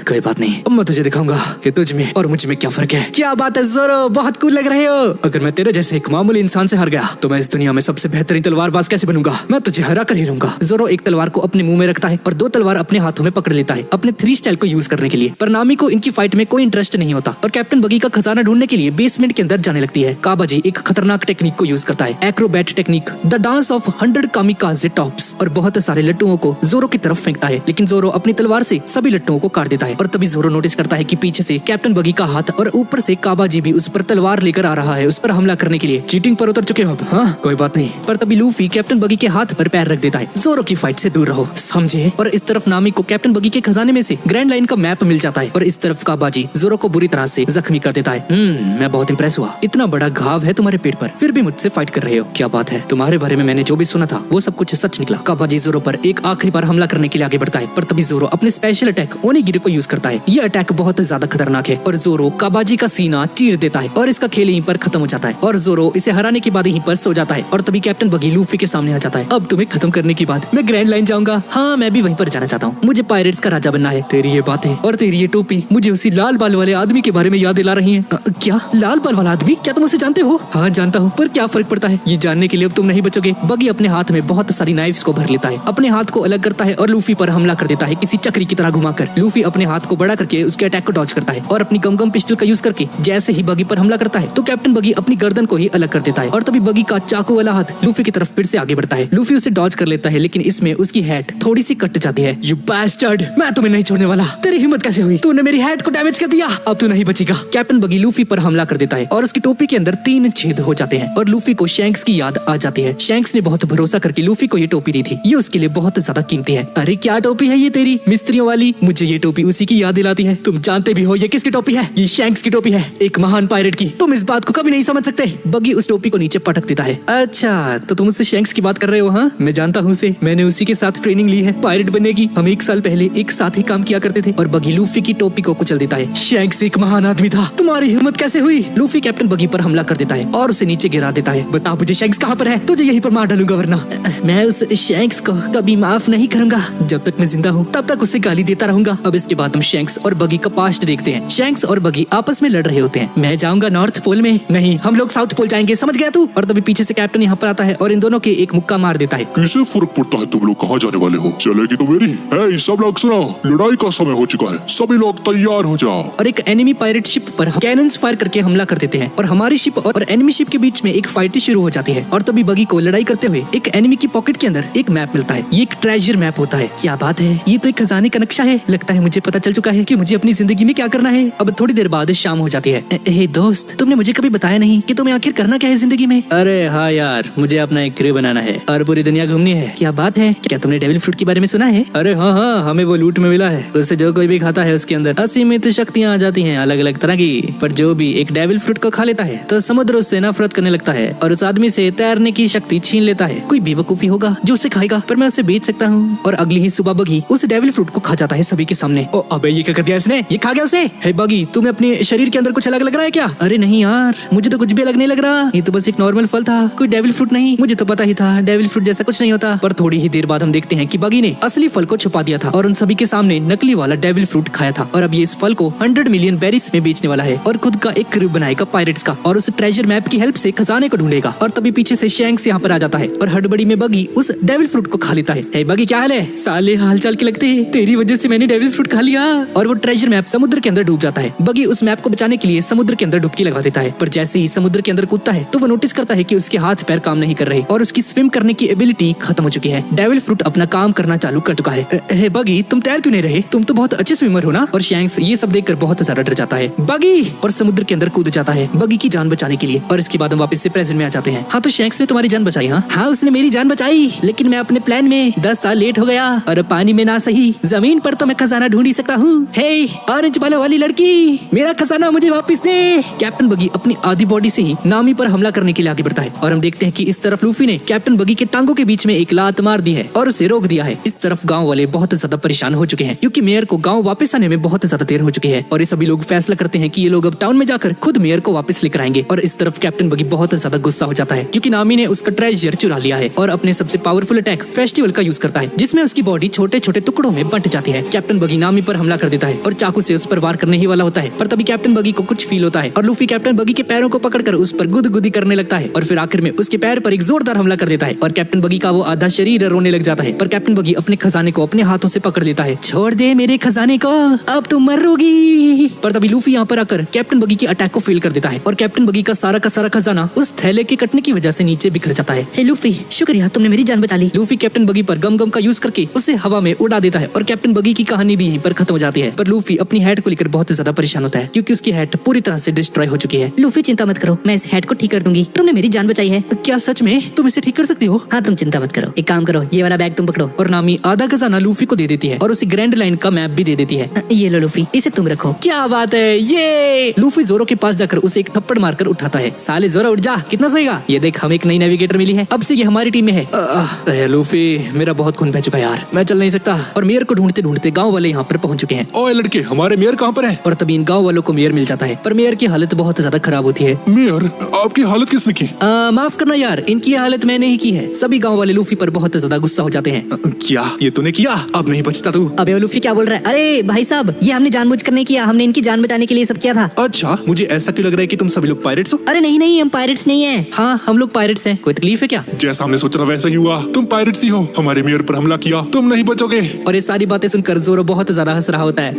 Speaker 1: कोई बात नहीं, अब मैं तुझे दिखाऊंगा कि तुझ में और मुझ में क्या फर्क है। क्या बात है जोरो, बहुत कूल लग रहे हो। अगर मैं तेरे जैसे एक मामूली इंसान से हार गया तो मैं इस दुनिया में सबसे बेहतरीन तलवारबाज कैसे बनूंगा? मैं तुझे हरा कर ही रहूंगा। जोरो एक तलवार को अपने मुंह में रखता है और 2 तलवार अपने हाथों में पकड़ लेता है अपने 3 स्टाइल को यूज करने के लिए। पर नामी को इनकी फाइट में कोई इंटरेस्ट नहीं होता और कैप्टन बगी का खजाना ढूंढने के लिए बेसमेंट के अंदर जाने लगती है। काबाजी एक खतरनाक टेक्निक को यूज करता है, Acrobat technique, the dance of 100 kamikaze tops, और बहुत सारे लट्टुओं को जोरो की तरफ फेंकता है। लेकिन जोरो अपनी तलवार से सभी लट्टुओं को काट देता है और तभी जोरो नोटिस करता है कि पीछे से कैप्टन बगी का हाथ और ऊपर से काबाजी भी उस पर तलवार लेकर आ रहा है, उस पर हमला करने के लिए। चीटिंग पर उतर चुके हो अब? हाँ, कोई बात नहीं। पर तभी लूफी कैप्टन बगी के हाथ पर पैर रख देता है। जोरो की फाइट से दूर रहो, समझे? और इस तरफ नामी को कैप्टन बगी के खजाने में से ग्रैंड लाइन का मैप मिल जाता है और इस तरफ काबाजी जोरो को बुरी तरह से जख्मी कर देता है। मैं बहुत इंप्रेस हुआ। इतना बड़ा घाव है तुम्हारे पेट पर, फिर भी मुझसे फाइट कर रहे हो। क्या बात है, तुम्हारे बारे में मैंने जो भी सुना था वो सब कुछ सच निकला। काबाजी जोरो पर एक आखिरी बार हमला करने के लिए आगे बढ़ता है पर तभी जोरो अपने स्पेशल अटैक ओनिगिरी को यूज करता है। ये अटैक बहुत ज्यादा खतरनाक है और जोरो काबाजी का सीना चीर देता है और इसका खेल यहीं पर खत्म हो जाता है और जोरो इसे हराने के बाद यहीं पर सो जाता है। और तभी कैप्टन बगी लूफी के सामने आ जाता है। अब तुम्हें खत्म करने के बाद मैं ग्रैंड लाइन जाऊंगा। हाँ, मैं भी वहीं पर जाना चाहता हूँ। मुझे पायरेट्स का राजा बनना है। तेरी ये बातें और तेरी ये टोपी मुझे उसी लाल बाल वाले आदमी के बारे में याद दिला रही है। क्या लाल बाल वाला आदमी? क्या तुम उसे जानते हो? हाँ, जानता हूँ, पर क्या फर्क पड़ता है? ये जानने के लिए अब तुम नहीं बचोगे। बगी अपने हाथ में बहुत सारी नाइफ्स को भर लेता है, अपने हाथ को अलग करता है और लूफी पर हमला कर देता है किसी चक्री की तरह घुमाकर। लूफी अपने हाथ को बड़ा करके उसके अटैक को डॉज करता है और अपनी गम पिस्टल का यूज करके जैसे ही बगी पर हमला करता है तो कैप्टन बगी अपनी गर्दन को ही अलग कर देता है और तभी बगी का चाकू वाला हाथ लूफी की तरफ फिर से आगे बढ़ता है। लूफी उसे डॉज कर लेता है लेकिन इसमें उसकी हैट थोड़ी सी कट जाती है। यू बास्टर्ड, मैं तुम्हें नहीं छोड़ने वाला। तेरी हिम्मत कैसे हुई? तूने मेरी हैट को डैमेज कर दिया, अब तू नहीं बचेगा। कैप्टन बगी लूफी पर हमला कर देता है और उसकी टोपी के अंदर 3 छेद हो जाते हैं और लूफी को शैंक्स की याद आ जाती है। शैंक्स ने बहुत भरोसा करके लूफी को ये टोपी दी थी, ये उसके लिए बहुत ज्यादा कीमती है। अरे क्या टोपी है ये तेरी, मिस्त्रियों वाली? मुझे ये टोपी उसी की याद दिलाती है। तुम जानते भी हो ये किसकी टोपी है? ये शैंक्स की टोपी है, एक महान पायरेट की। तुम इस बात को कभी नहीं समझ सकते। बगी उस टोपी को नीचे पटक देता है। अच्छा, तो तुम उससे शैंक्स की बात कर रहे हो? हाँ, मैं जानता हूँ उसे, मैंने उसी के साथ ट्रेनिंग ली है पायरेट बनने की। हम 1 साल पहले एक साथ ही काम किया करते थे। और बगी लूफी की टोपी को कुचल देता है। शैंक्स एक महान आदमी था, तुम्हारी हिम्मत कैसे हुई? लूफी कैप्टन बगी पर हमला कर देता है और उसे नीचे गिरा देता है। बता मुझे शैंक्स कहाँ पर है, तुझे यहीं पर मार डालूंगा वरना। मैं उस शैंक्स को कभी माफ नहीं करूंगा। जब तक मैं जिंदा हूँ तब तक उसे गाली देता रहूंगा। अब इसके बाद हम शैंक्स और बगी का पास्ट देखते हैं। शैंक्स और बगी आपस में लड़ रहे होते हैं। मैं जाऊंगा नॉर्थ पोल में, नहीं हम लोग साउथ पोल जाएंगे, समझ गया तू? और तभी पीछे से कैप्टन यहाँ पर आता है और इन दोनों के एक मुक्का मार देता है।
Speaker 2: किसे फर्क पड़ता है तुम लोग कहाँ जाने वाले हो? चलेगी तो मेरी है। सब लोग सुनो, लड़ाई का समय हो चुका है, सभी लोग तैयार हो जाओ।
Speaker 1: और एक एनिमी पायरेट शिप पर कैनन्स फायर करके हमला कर देते हैं और हमारी शिप और एनिमी शिप के बीच में एक फाइट शुरू हो जाती है। और तभी बगी को लड़ाई करते हुए एक एनिमी की पॉकेट के अंदर एक मैप मिलता है। ये एक ट्रेजर मैप होता है। क्या बात है, ये तो एक खजाने का नक्शा है। लगता है मुझे पता चल चुका है कि मुझे अपनी जिंदगी में क्या करना है। अब थोड़ी देर बाद शाम हो जाती है। हे दोस्त, तुमने मुझे कभी बताया नहीं कि तुम्हें आखिर करना क्या है जिंदगी में? अरे हाँ यार, मुझे अपना एक क्रू बनाना है और पूरी दुनिया घूमनी है। क्या बात है, क्या तुमने डेविल फ्रूट के बारे में सुना है? अरे हाँ, हमें वो लूट में मिला है। उससे जो कोई भी खाता है उसके अंदर असीमित शक्तियाँ आ जाती हैं, अलग अलग तरह की। पर जो भी एक डेविल फ्रूट को खा लेता है तो समुद्र उससे नफरत करने लगता है और उस आदमी से तैरने की शक्ति छीन लेता है। कोई बेवकूफी होगा जो उसे खाएगा, पर मैं उसे बेच सकता हूँ। और अगली ही सुबह बगी उस डेविल फ्रूट को खा जाता है सभी के सामने। ओ अबे, ये क्या कर दिया इसने? ये खा गया उसे। हे बगी, तुम्हें अपने शरीर के अंदर कुछ अलग लग रहा है क्या? अरे नहीं यार, मुझे तो कुछ भी अलग नहीं लग रहा। ये तो बस एक नॉर्मल फल था, कोई डेविल फ्रूट नहीं। मुझे तो पता ही था डेविल फ्रूट जैसा कुछ नहीं होता। पर थोड़ी ही देर बाद हम देखते हैं कि बगी ने असली फल को छुपा दिया था और उन सभी के सामने नकली वाला डेविल फ्रूट खाया था। और अब ये इस फल को 100 मिलियन बेरीज में बेचने वाला है और खुद का एक क्रू बनाएगा पायरेट्स का और उस ट्रेजर मैप की हेल्प से खजाने को ढूंढेगा। और तभी पीछे से शैंक्स यहाँ पर आ जाता है और हड़बड़ी में बगी उस डेविल फ्रूट को खा लेता है। हे बगी, क्या हाल है? साले हालचाल के लगते हैं, तेरी वजह से मैंने डेविल फ्रूट खा लिया। और वो ट्रेजर मैप समुद्र के अंदर डूब जाता है। बगी उस मैप को बचाने के लिए समुद्र के अंदर डुबकी लगा देता है, पर जैसे ही समुद्र के अंदर अंदर कूदता है तो वो नोटिस करता है कि उसके हाथ पैर काम नहीं कर रहे और उसकी स्विम करने की एबिलिटी खत्म हो चुकी है। डेविल फ्रूट अपना काम करना चालू कर चुका है। हे बगी, तुम तैर क्यों नहीं रहे? तुम तो बहुत अच्छे स्विमर हो ना? और शैंक्स ये सब देखकर बहुत ज्यादा डर जाता है। बगी और समुद्र के अंदर कूद जाता है बगी की जान बचाने के लिए। और इसके बाद हम वापस से प्रेजेंट में आ जाते हैं। हाँ, तो शैंक्स ने तुम्हारी जान बचाई? हाँ, उसने मेरी जान बचाई, लेकिन मैं अपने प्लान में 10 साल लेट हो गया और पानी में ना सही जमीन पर तो मैं खजाना ढूंढ ही सकता हूँ। हे ऑरेंज बालों वाली लड़की, मेरा खजाना मुझे वापस दे। कैप्टन बगी अपनी आधी बॉडी से ही नामी पर हमला करने के लिए आगे बढ़ता है और हम देखते हैं कि इस तरफ लूफी ने कैप्टन बगी के टांगों के बीच में एक लात मार दी है और उसे रोक दिया है। इस तरफ गांव वाले बहुत ज्यादा परेशान हो चुके हैं क्योंकि मेयर को गांव वापस आने में बहुत ज्यादा देर हो चुकी है और ये सभी लोग फैसला करते हैं कि ये लोग अब टाउन में जाकर खुद मेयर को वापस लेकर आएंगे। और इस तरफ कैप्टन बगी बहुत ज्यादा गुस्सा हो जाता है क्योंकि नामी ने उसका ट्रेजर चुरा लिया है और अपने सबसे पावरफुल अटैक फेस्टिवल का यूज करता है जिसमें उसकी बॉडी छोटे छोटे टुकड़ों में बंट जाती है। कैप्टन बगी नामी पर हमला कर देता है और चाकू से उस पर वार करने ही वाला होता है, पर तभी कैप्टन बगी को कुछ फील होता है और लूफी कैप्टन बगी के पैरों को पकड़कर उस पर गुदगुदी करने लगता है और फिर आखिर में उसके पैर पर एक जोरदार हमला कर देता है और कैप्टन बगी का वो आधा शरीर रोने लग जाता है। पर कैप्टन बगी अपने खजाने को अपने हाथों से पकड़ लेता है। छोड़ दे मेरे खजाने को, अब तुम मरोगी। पर तभी लूफी यहाँ पर आकर कैप्टन बगी के अटैक को फेल कर देता है और कैप्टन बगी का सारा खजाना उस थैले के कटने की वजह से नीचे बिखर जाता है।
Speaker 3: हे लूफी, शुक्रिया, तुमने मेरी जान बचा ली।
Speaker 1: लूफी कैप्टन बगी पर गम का यूज करके उसे हवा में उड़ा देता है और कैप्टन बगी की कहानी भी यहीं पर खत्म हो जाती है। पर लूफी अपनी हैट को लेकर बहुत ज्यादा परेशान होता है क्योंकि उसकी हैट पूरी तरह से डिस्ट्रॉय हो चुकी है।
Speaker 3: लूफी चिंता मत करो, मैं इस हैट को ठीक कर दूंगी। तुमने मेरी जान बचाई है।
Speaker 1: क्या सच में तुम इसे ठीक कर सकती हो?
Speaker 3: हाँ, तुम चिंता मत करो। एक काम करो, ये वाला बैग तुम पकड़ो।
Speaker 1: और नामी आधा खजाना लूफी को दे देती है और उसे ग्रैंड लाइन का मैप भी दे देती है।
Speaker 3: ये लो लूफी, इसे तुम रखो।
Speaker 1: क्या बात है, ये लूफी जोरो के पास जाकर उसे एक थप्पड़ मारकर उठाता है। साले जोरो उठ जा, कितना सोएगा? ये देख, हमें एक नई नेविगेटर मिली है, अब से ये हमारी टीम में है। अरे लूफी, मेरा बहुत खून बह चुका है यार, मैं चल नहीं सकता। और मेयर को ढूंढते ढूंढते गांव वाले यहाँ पर पहुंच चुके हैं।
Speaker 2: ओए लड़के, हमारे मेयर कहाँ पर है?
Speaker 1: और तभी इन गांव वालों को मेयर मिल जाता है, पर मेयर की हालत बहुत ज्यादा खराब होती है।
Speaker 2: मेयर, आपकी हालत किसने की?
Speaker 1: माफ करना यार, इनकी हालत मैंने ही की है। सभी गांव वाले लूफी पर बहुत ज्यादा गुस्सा हो जाते हैं।
Speaker 2: क्या ये तूने किया? अब नहीं बचता तू।
Speaker 3: अबे लूफी क्या बोल रहा है? अरे भाई साहब, ये हमने जानबूझकर नहीं किया, हमने इनकी जान बचाने के लिए सब किया था।
Speaker 2: अच्छा, मुझे ऐसा क्यों लग रहा है कि तुम सभी लोग पायरेट्स हो?
Speaker 3: अरे नहीं, हम पायरेट्स नहीं है।
Speaker 1: हाँ, हम लोग पायरेट्स हैं। कोई तकलीफ है क्या?
Speaker 2: जैसा हमने सोचा वैसा ही हुआ। तुम पायरेट्स ही हो, हमारे मेयर पर हमला किया, तुम नहीं बचोगे।
Speaker 1: और ये सारी बातें सुनकर जोरो बहुत ज्यादा हंस रहा होता है।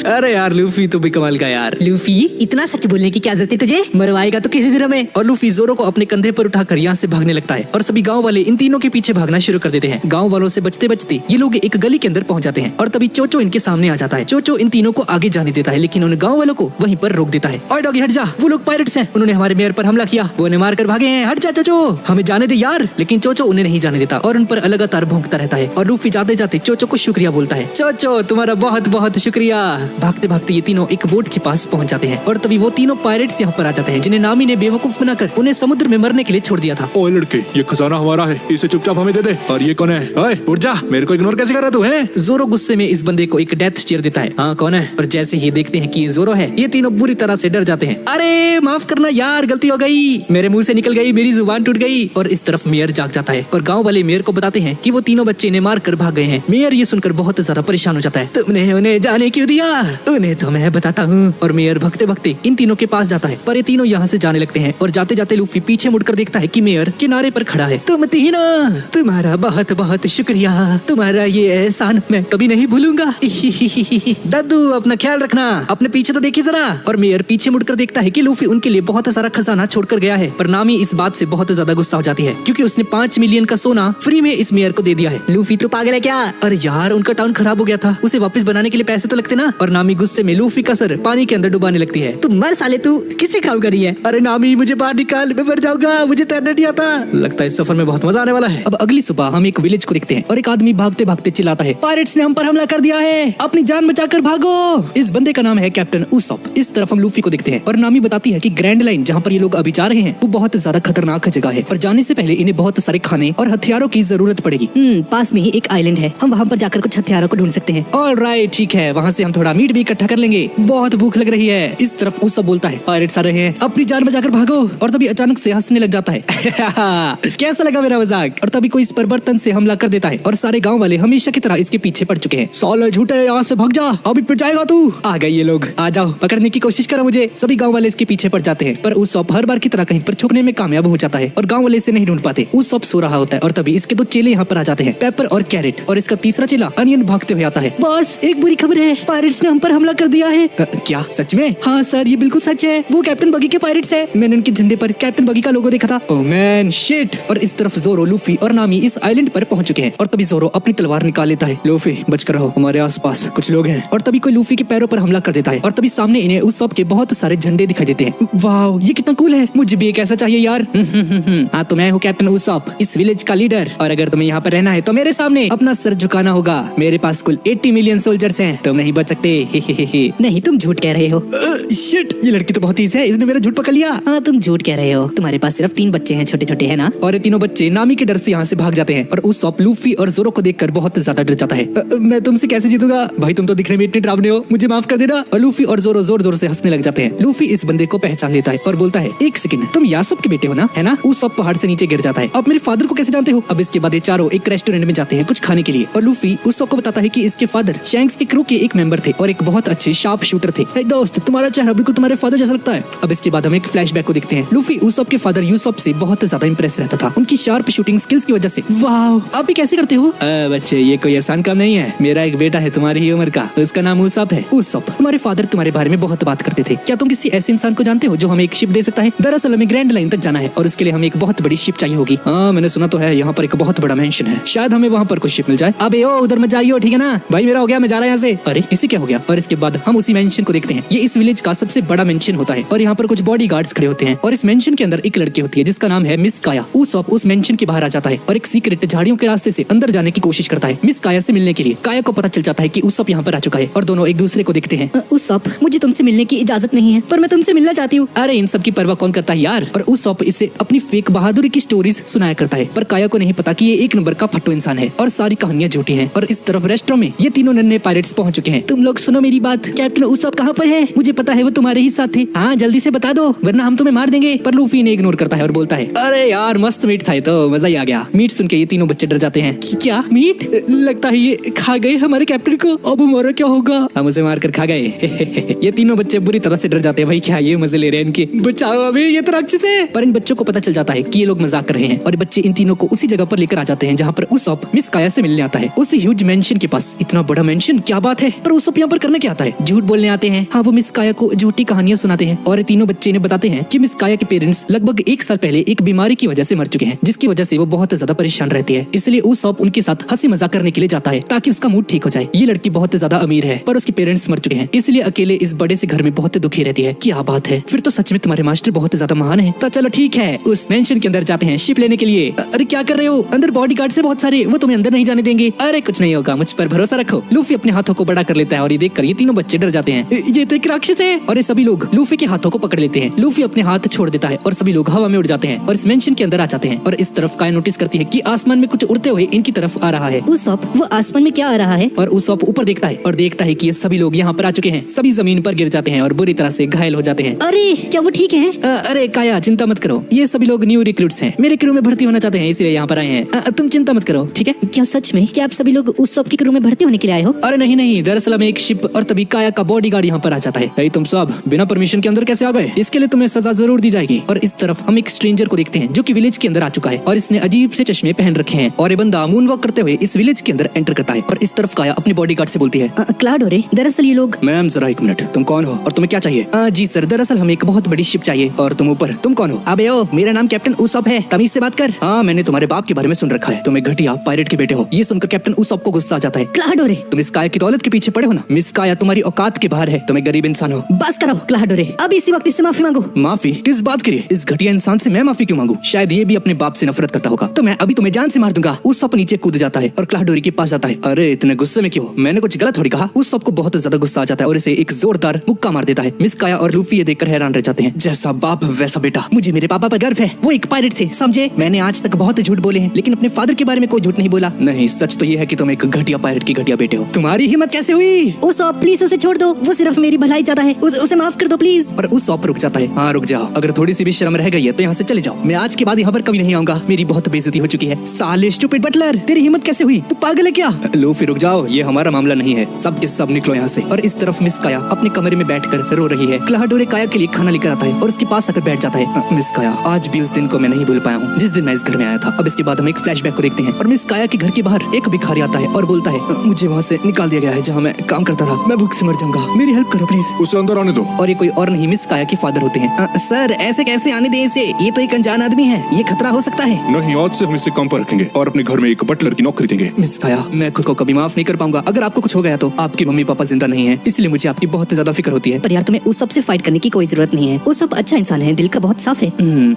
Speaker 1: अरे यार लूफी तो भी कमाल का यार।
Speaker 3: लूफी, इतना सच बोलने की क्या जरूरत है तुझे? मरवाएगा तो किसी दिन हमें।
Speaker 1: और लूफी जोरो को अपने कंधे पर उठाकर यहाँ से भागने लगता है और सभी गांव वाले इन तीनों के पीछे भागना शुरू कर देते हैं। गांव वालों से बचते बचते ये लोग एक गली के अंदर पहुंच जाते हैं और तभी चोचो इनके सामने आ जाता है। चोचो इन तीनों को आगे जाने देता है लेकिन उन्हें गांव वालों को वहीं पर रोक देता है। और डॉगी हट जा, वो लोग पायरेट्स हैं, उन्होंने हमारे मेयर पर हमला किया, वो उन्हें मारकर भागे हैं। हट जा चोचो, हमें जाने दे यार। लेकिन चोचो उन्हें नहीं जाने देता और उन पर लगातार भौंकता रहता है और लूफी जाते जाते चोचो को शुक्रिया बोलता है। चोचो, तुम्हारा बहुत बहुत शुक्रिया। भागते भागते ये तीनों एक बोट के पास पहुंच जाते हैं और तभी वो तीनों पायरेट्स यहाँ पर आ जाते हैं जिन्हें नामी ने बेवकूफ बनाकर उन्हें समुद्र में मरने के लिए छोड़ दिया था।
Speaker 2: ओए लड़के, ये खजाना हमारा है, इसे चुपचाप हमें दे दे। और ये कौन है? ओए उठ जा, मेरे को इग्नोर कैसे कर रहा तू है?
Speaker 1: जोरो गुस्से में इस बंदे को एक डेथ चेयर देता है। हाँ, कौन है? पर जैसे ही देखते हैं कि ये जोरो है, ये तीनों बुरी तरह से डर जाते हैं। अरे माफ करना यार, गलती हो गई, मेरे मुंह से निकल गई, मेरी जुबान टूट गई। और इस तरफ मेयर जाग जाता है और गांव वाले मेयर को बताते हैं कि वो तीनों बच्चे इन्हें मार कर भाग गए हैं। मेयर ये सुनकर बहुत ज्यादा परेशान हो जाता है। तुमने उन्हें जाने क्यों दिया? उन्हें तो मैं बताता हूँ। और मेयर भगते भगते इन तीनों के पास जाता है पर ये तीनों यहाँ से जाने लगते हैं और जाते जाते लूफी पीछे मुड़कर देखता है कि मेयर किनारे पर खड़ा है। तुम तीनों, तुम्हारा बहुत बहुत शुक्रिया, तुम्हारा ये एहसान मैं कभी नहीं भूलूंगा। दादू, अपना ख्याल रखना, अपने पीछे तो देखिए जरा। और मेयर पीछे मुड़कर देखता है कि लूफी उनके लिए बहुत सारा खजाना छोड़कर गया है। पर नामी इस बात से बहुत ज्यादा गुस्सा हो जाती है क्योंकि उसने 5 मिलियन का सोना फ्री में इस मेयर को दे दिया है।
Speaker 3: लूफी तो पागल है क्या?
Speaker 1: अरे यार, उनका टाउन खराब हो गया था, उसे वापस बनाने के लिए पैसे तो लगते ना। और नामी गुस्से में लूफी का सर पानी के अंदर डुबाने लगती है।
Speaker 3: तुम मर साले, तू किससे काम कर रही है?
Speaker 1: अरे नामी, मुझे बाहर निकाल, मैं मर जाऊंगा, मुझे तैरना नहीं आता। लगता है इस सफर में बहुत मजा आने वाला है। अब अगली सुबह हम एक विलेज को देखते हैं और एक आदमी भागते भागते चिल्लाता है, पायरेट्स ने हम पर हमला कर दिया है, अपनी जान बचाकर भागो। इस बंदे का नाम है कैप्टन उसॉप। इस तरफ हम लूफी को देखते हैं और नामी बताती है कि ग्रैंड लाइन जहाँ पर ये लोग अभी जा रहे हैं वो बहुत ज्यादा खतरनाक जगह है, पर जाने से पहले इन्हें बहुत सारे खाने और हथियारों की जरूरत पड़ेगी।
Speaker 3: पास में ही एक आइलैंड है, हम वहाँ पर जाकर कुछ हथियारों को ढूंढ सकते हैं।
Speaker 1: ऑलराइट, ठीक है, वहाँ से हम थोड़ा मीट भी इकट्ठा कर लेंगे, बहुत भूख लग रही है। इस तरफ उसॉप बोलता है, पायरेट्स आ रहे हैं, अपनी जान बचाकर भागो। और तभी अचानक से हंसने लग जाता है। कैसा लगा मेरा मजाक? और तभी कोई इस पर बर्तन से हमला कर देता है और सारे गांव वाले हमेशा की तरह इसके पीछे पड़ चुके हैं। साले झूठे, यहाँ से भाग जा, अभी पिट जाएगा तू। आ गए ये लोग, आ जाओ, पकड़ने की कोशिश करो मुझे। सभी गांव वाले इसके पीछे पड़ जाते हैं पर उसॉप हर बार की तरह कहीं पर छुपने में कामयाब हो जाता है और गांव वाले इसे नहीं ढूंढ पाते। उसॉप सो रहा होता है और तभी इसके 2 चेले यहाँ पर आ जाते हैं, पेपर और कैरेट, और इसका तीसरा चेला अनियन भागते हुए आता है।
Speaker 3: बॉस, एक बुरी खबर है, पायरेट्स ने हम पर हमला कर दिया है।
Speaker 1: क्या सच में?
Speaker 3: हाँ सर, ये बिल्कुल सच है। वो कैप्टन
Speaker 1: बगी के पायरेट्स है। मैंने उनके झंडे पर कैप्टन बगी का लोगो देखा था। Oh man shit. और इस तरफ जोरो, लूफी और नामी इस आइलैंड पर पहुंच चुके हैं और तभी जोरो अपनी तलवार निकाल लेता है। लूफी बचकर रहो, हमारे आसपास कुछ लोग हैं। और तभी कोई लूफी के पैरों पर हमला कर देता है और तभी सामने इन्हें उसॉप के बहुत सारे झंडे दिखाई देते हैं। वाओ ये कितना कूल है, मुझे भी एक ऐसा चाहिए यार। हाँ तो मैं हूँ कैप्टन उसॉप, इस विलेज का लीडर, और अगर तुम्हें यहाँ पर रहना है तो मेरे सामने अपना सर झुकाना होगा। मेरे पास कुल 80 मिलियन सोल्जर्स हैं, तुम नहीं बच सकते।
Speaker 3: नहीं तुम झूठ कह रहे हो।
Speaker 1: शिट, ये लड़की तो बहुत तेज है, इसने मेरा झूठ पकड़ लिया।
Speaker 3: हाँ तुम झूठ कह रहे हो, तुम्हारे पास सिर्फ 3 बच्चे हैं, छोटे छोटे है ना।
Speaker 1: और ये तीनों बच्चे नामी के डर से यहाँ से भाग जाते हैं और उसॉप, लूफी और जोरो को देखकर बहुत ज्यादा डर जाता है। मैं तुमसे कैसे जीतूंगा भाई, तुम तो दिखने में इतने डरावने हो, मुझे माफ कर देना। और लूफी और जोरो जोर जोर से हंसने लग जाते हैं। लूफी इस बंदे को पहचान लेता है और बोलता है, एक सेकंड, तुम यासूब के बेटे हो ना, है ना। उसॉप पहाड़ से नीचे गिर जाता है। अब मेरे फादर को कैसे जानते हो। अब इसके बाद ये चारों एक रेस्टोरेंट में जाते हैं कुछ खाने के लिए और लूफी उसॉप को बताता है कि इसके फादर शैंक्स के क्रू के एक मेंबर थे और एक बहुत अच्छे शार्प शूटर थे। हे दोस्त, तुम्हारा चेहरा बिल्कुल तुम्हारे फादर जैसा लगता है। अब इसके बाद हम एक फ्लैशबैक को देखते हैं। लूफी उसॉप के फादर यूसॉप से बहुत ज्यादा इंप्रेस रहता था उनकी शार्प शूटिंग स्किल्स की वजह से। वाओ, आप भी कैसे करते हो। बच्चे ये कोई आसान काम नहीं है, मेरा एक बेटा है तुम्हारी ही उम्र का, उसका नाम उसॉप है। उसॉप, तुम्हारे फादर तुम्हारे बारे में बहुत बात करते थे, क्या तुम किसी ऐसे इंसान को जानते हो जो हमें एक शिप दे सकता है। दरअसल हमें ग्रैंड लाइन तक जाना है और उसके लिए हमें एक बहुत बड़ी शिप चाहिए होगी। हाँ मैंने सुना तो है, यहाँ पर एक बहुत बड़ा मेंशन है, शायद हमें वहाँ पर कुछ शिप मिल जाए। अबे ओ उधर मत जाइयो, ठीक है ना भाई, मेरा हो गया, मैं जा रहा यहाँ से। अरे इसे क्या हो गया। और इसके बाद हम उसी मेंशन को देखते हैं। ये इस विलेज का सबसे बड़ा मेंशन होता है और यहाँ पर कुछ बॉडीगार्ड्स खड़े होते हैं और इस मेंशन के अंदर एक लड़की होती है जिसका नाम है मिस काया। उसॉप उस मेंशन के बाहर आ जाता है और एक सीक्रेट झाड़ियों के रास्ते से अंदर जाने की कोशिश करता है मिस काया से मिलने के लिए। काया को पता चल जाता है कि उसॉप यहाँ पर आ चुका है और दोनों एक दूसरे को देखते हैं।
Speaker 3: उसॉप, मुझे तुमसे मिलने की इजाजत नहीं है, पर मैं तुमसे मिलना चाहती हूँ।
Speaker 1: अरे इन सब की परवाह कौन करता है यार। और उसॉप इसे अपनी फेक बहादुरी की स्टोरीज सुनाया करता है, पर काया को नहीं पता कि ये एक नंबर का फट्टू इंसान है और सारी कहानियां झूठी हैं। और इस तरफ रेस्टोरेंट में ये तीनों नन्हे पायरेट्स पहुंच चुके हैं। तुम लोग सुनो मेरी बात, कैप्टन उसॉप कहाँ पर है। मुझे पता है वो तुम्हारे ही साथ थे। हाँ जल्दी से बता दो वरना हम तुम्हें मार देंगे। पर लूफी ने इग्नोर करता है और बोलता है, अरे यार मस्त मीट था, तो मजा ही आ गया। मीट सुन के ये तीनों बच्चे डर जाते हैं। क्या मीट, लगता है ये खा गए हमारे कैप्टन को, अब हमारा क्या होगा। हम उसे मार कर खा गए। ये तीनों बच्चे बुरी तरह से डर जाते हैं। भाई क्या ये मजे ले रहे हैं इनके, बचाओ अभी ये तो राक्षस है। पर इन बच्चों को पता चल जाता है कि ये लोग मजाक कर रहे हैं और बच्चे इन तीनों को उसी जगह पर लेकर आ जाते हैं जहाँ पर उसॉप मिस काया से मिलने आता है, उस ह्यूज मेंशन के पास। इतना बड़ा मेंशन, क्या बात है। पर उसॉप यहाँ पर करने क्या आता है, झूठ बोलने आते हैं। हाँ वो मिस काया को झूठी कहानियां सुनाते हैं और तीनों बच्चे ने बताते हैं कि मिस काया के पेरेंट्स लगभग 1 साल पहले एक बीमारी की वजह से मर चुके हैं, जिसकी वजह से वो बहुत ज्यादा परेशान रहती है। इसलिए उसॉप उनके साथ हंसी मजाक करने के लिए जाता है ताकि उसका मूड ठीक हो जाए। ये लड़की बहुत ज्यादा अमीर है पर उसके पेरेंट्स मर चुके हैं, इसलिए अकेले इस बड़े से घर में बहुत दुखी रहती है। क्या बात है, फिर तो सच में तुम्हारे मास्टर बहुत ज्यादा महान है। तो चलो ठीक है, उस मेंशन के अंदर जाते हैं शिप लेने के लिए। अरे क्या कर रहे हो, अंदर बॉडीगार्ड से बहुत सारे, वो तुम्हें अंदर नहीं जाने देंगे। अरे कुछ नहीं होगा, मुझ पर भरोसा रखो। लूफी अपने हाथों को बड़ा कर लेता है और ये देखकर ये तीनों बच्चे डर जाते हैं। ये तो एक राक्षस है। और ये सभी लोग लूफी के हाथों को पकड़ लेते हैं। लूफी अपने हाथ छोड़ देता है और सभी लोग हवा में उड़ जाते हैं और इस मेंशन के अंदर आ जाते हैं। और इस तरफ काया नोटिस करती है कि आसमान में कुछ उड़ते हुए इनकी तरफ आ रहा है।
Speaker 3: उसॉप, वो आसमान में क्या आ रहा है।
Speaker 1: और उसॉप ऊपर देखता है और देखता है कि ये सभी लोग यहाँ पर आ चुके हैं। सभी जमीन पर गिर जाते हैं और बुरी तरह से घायल हो जाते हैं।
Speaker 3: अरे क्या वो ठीक है।
Speaker 1: अरे काया चिंता मत करो, ये सभी लोग न्यू रिक्रूट्स हैं, मेरे क्रू में भर्ती होना चाहते हैं, इसलिए यहाँ पर आए हैं। तुम चिंता मत करो, ठीक है।
Speaker 3: क्या सच में, क्या आप सभी लोग उसॉप के क्रू में भर्ती होने के लिए आए हो।
Speaker 1: अरे नहीं नहीं, दरअसल हमें एक शिप और तभी काया का बॉडीगार्ड यहाँ पर आ जाता है। तुम सब बिना परमिशन के अंदर कैसे आ गए, इसके लिए तुम्हें सजा जरूर दी जाएगी। और इस तरफ हम एक स्ट्रेंजर को देखते हैं जो कि विलेज के अंदर आ चुका है और इसने अजीब से चश्मे पहन रखे हैं और ये बंदा मून वॉक करते हुए इस विलेज के अंदर एंटर करता है। और इस तरफ काया अपने बॉडीगार्ड से बोलती है,
Speaker 3: क्लाडोरे, दरअसल ये लोग।
Speaker 1: मैम जरा एक मिनट, तुम कौन हो और तुम्हें क्या चाहिए। जी सर, दरअसल हमें एक बहुत बड़ी शिप चाहिए और तुम ऊपर, तुम कौन हो। अबे ओ, मेरा नाम कैप्टन उसॉप है, तमीज से बात कर। हाँ मैंने तुम्हारे बाप के बारे में सुन रखा है, तुम एक घटिया पायरेट के बेटे हो। ये सुनकर कैप्टन उसॉप को गुस्सा आ जाता है।
Speaker 3: क्लाडोरे,
Speaker 1: तुम इस काया की दौलत के पीछे पड़े हो ना। मिस काया तुम्हारी औकात के बाहर है, तुम एक गरीब इंसान हो।
Speaker 3: बस करो क्लाडोरे, अब इसी वक्त इससे माफी मांगो।
Speaker 1: माफी किस बात के लिए, इस घटिया इंसान से मैं माफी क्यों मांगू, शायद ये भी अपने बाप से नफरत करता होगा। तो मैं अभी तुम्हें जान से मार दूंगा। उसॉप नीचे कूद जाता है और क्लाडोरी के पास जाता है। अरे इतने गुस्से में क्यों, मैंने कुछ गलत थोड़ी कहा। उसॉप को बहुत ज्यादा गुस्सा आ जाता है और इसे एक जोरदार मुक्का मार देता है। मिस काया और लूफी ये देखकर हैरान रह जाते हैं। जैसा बाप वैसा बेटा, मुझे मेरे पापा पर गर्व है, वो एक पायरेट थे, समझे। मैंने आज तक बहुत झूठ बोले हैं लेकिन अपने फादर के बारे में कोई झूठ नहीं बोला। नहीं, सच तो ये है कि तुम एक घटिया पायरेट की घटिया बेटे हो। तुम्हारी हिम्मत कैसे हुई।
Speaker 3: उसॉप प्लीज उसे छोड़ दो, वो सिर्फ मेरी भलाई चाहता है, उसे माफ कर दो प्लीज।
Speaker 1: पर उसॉप रुक जाता है। हाँ रुक जाओ, अगर थोड़ी सी भी शर्म रह गई है तो यहाँ से चले जाओ, मैं आज के बाद यहाँ पर कभी नहीं आऊंगा, मेरी बहुत बेइज्जती हो चुकी है। साले स्टूपिड बटलर, तेरी हिम्मत कैसे हुई, तू पागल है क्या। लूफी रुक जाओ, ये हमारा मामला नहीं है, सब के सब निकलो यहाँ से। और इस तरफ मिस काया अपने कमरे में बैठकर रो रही है। क्लाडोरे काया के लिए खाना लेकर आता है और उसके पास आकर बैठ जाता है। मिस काया, आज भी उस दिन को मैं नहीं भूल पाया हूँ जिस दिन मैं इस घर में आया था। अब इसके बाद हम एक फ्लैशबैक को देखते हैं और मिस काया के घर के बाहर एक भिखारी आता है और बोलता है, मुझे वहाँ से निकाल दिया गया है जहाँ मैं काम करता था, मैं भूख से मर जाऊंगा, मेरी हेल्प करो प्लीज।
Speaker 2: उसे अंदर आने दो।
Speaker 1: और ये कोई और नहीं मिस काया के फादर होते हैं। सर ऐसे कैसे आने दें इसे, ये तो एक अनजान आदमी है, ये खतरा हो सकता है।
Speaker 2: नहीं, आज से हम इसे काम पर रखेंगे और अपने घर में एक बटलर की नौकरी देंगे।
Speaker 1: मिस काया, मैं खुद को कभी माफ नहीं कर पाऊंगा। अगर आपको कुछ हो गया तो आपकी मम्मी पापा जिंदा नहीं है, इसलिए मुझे आपकी बहुत ज्यादा फिक्र होती है।
Speaker 3: पर यार तुम्हें उस सब से फाइट करने की कोई जरूरत नहीं है, वो सब अच्छा इंसान है, दिल का बहुत साफ है।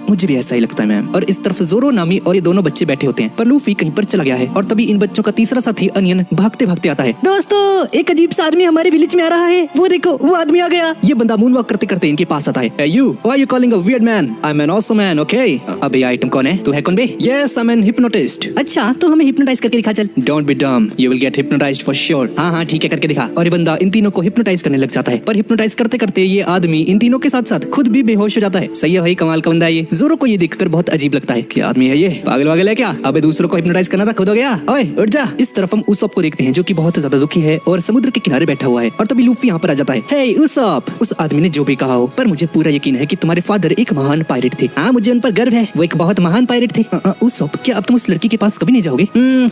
Speaker 1: मुझे भी ऐसा ही लगता है मैम। और इस तरफ जोरो, नामी और ये दोनों बच्चे बैठे होते हैं, पर लूफी कहीं पर चला गया है। और तभी इन बच्चों का तीसरा साथी अनियन भागते भागते आता है। दोस्तों, एक अजीब सा आदमी हमारे विलेज में आ रहा है, वो देखो वो आदमी आ गया। ये बंदा मून वॉक करते करते इनके पास आता है। Hey you, why are you calling a weird man? I'm an awesome man, okay? अबे ये आइटम कौन है? तू है कौन बे? Yes, I'm an hypnotist.
Speaker 3: अच्छा तो हमें हिप्नोटाइज करके दिखा चल।
Speaker 1: Don't be dumb. You will get hypnotized for sure. हाँ हाँ ठीक है, करके दिखा। और ये बंदा इन तीनों को हिप्नोटाइज करने लग जाता है। पर हिप्नोटाइज करते करते ये आदमी इन तीनों के साथ साथ खुद भी बेहोश हो जाता है। सही है भाई, कमाल का बंदा है ये। जोरो को ये देखकर बहुत अजीब लगता है। क्या आदमी है ये, पागल वागल है क्या? अबे दूसरों को हिप्नोटाइज करना था, खुद हो गया। ओए उठ जा। इस तरफ हम उसॉप को देखते हैं जो कि बहुत ज्यादा दुखी है और समुद्र के किनारे बैठा हुआ है। और तभी लूफी यहाँ पर आ जाता है। हे उसॉप, उस आदमी ने जो भी कहा हो, पर मुझे पूरा यकीन है कि तुम्हारे फादर एक महान पायरेट थे। हाँ मुझे उन पर गर्व है, वो एक बहुत महान पायरेट थे। उसॉप, क्या अब तुम उस लड़की के पास कभी नहीं जाओगे?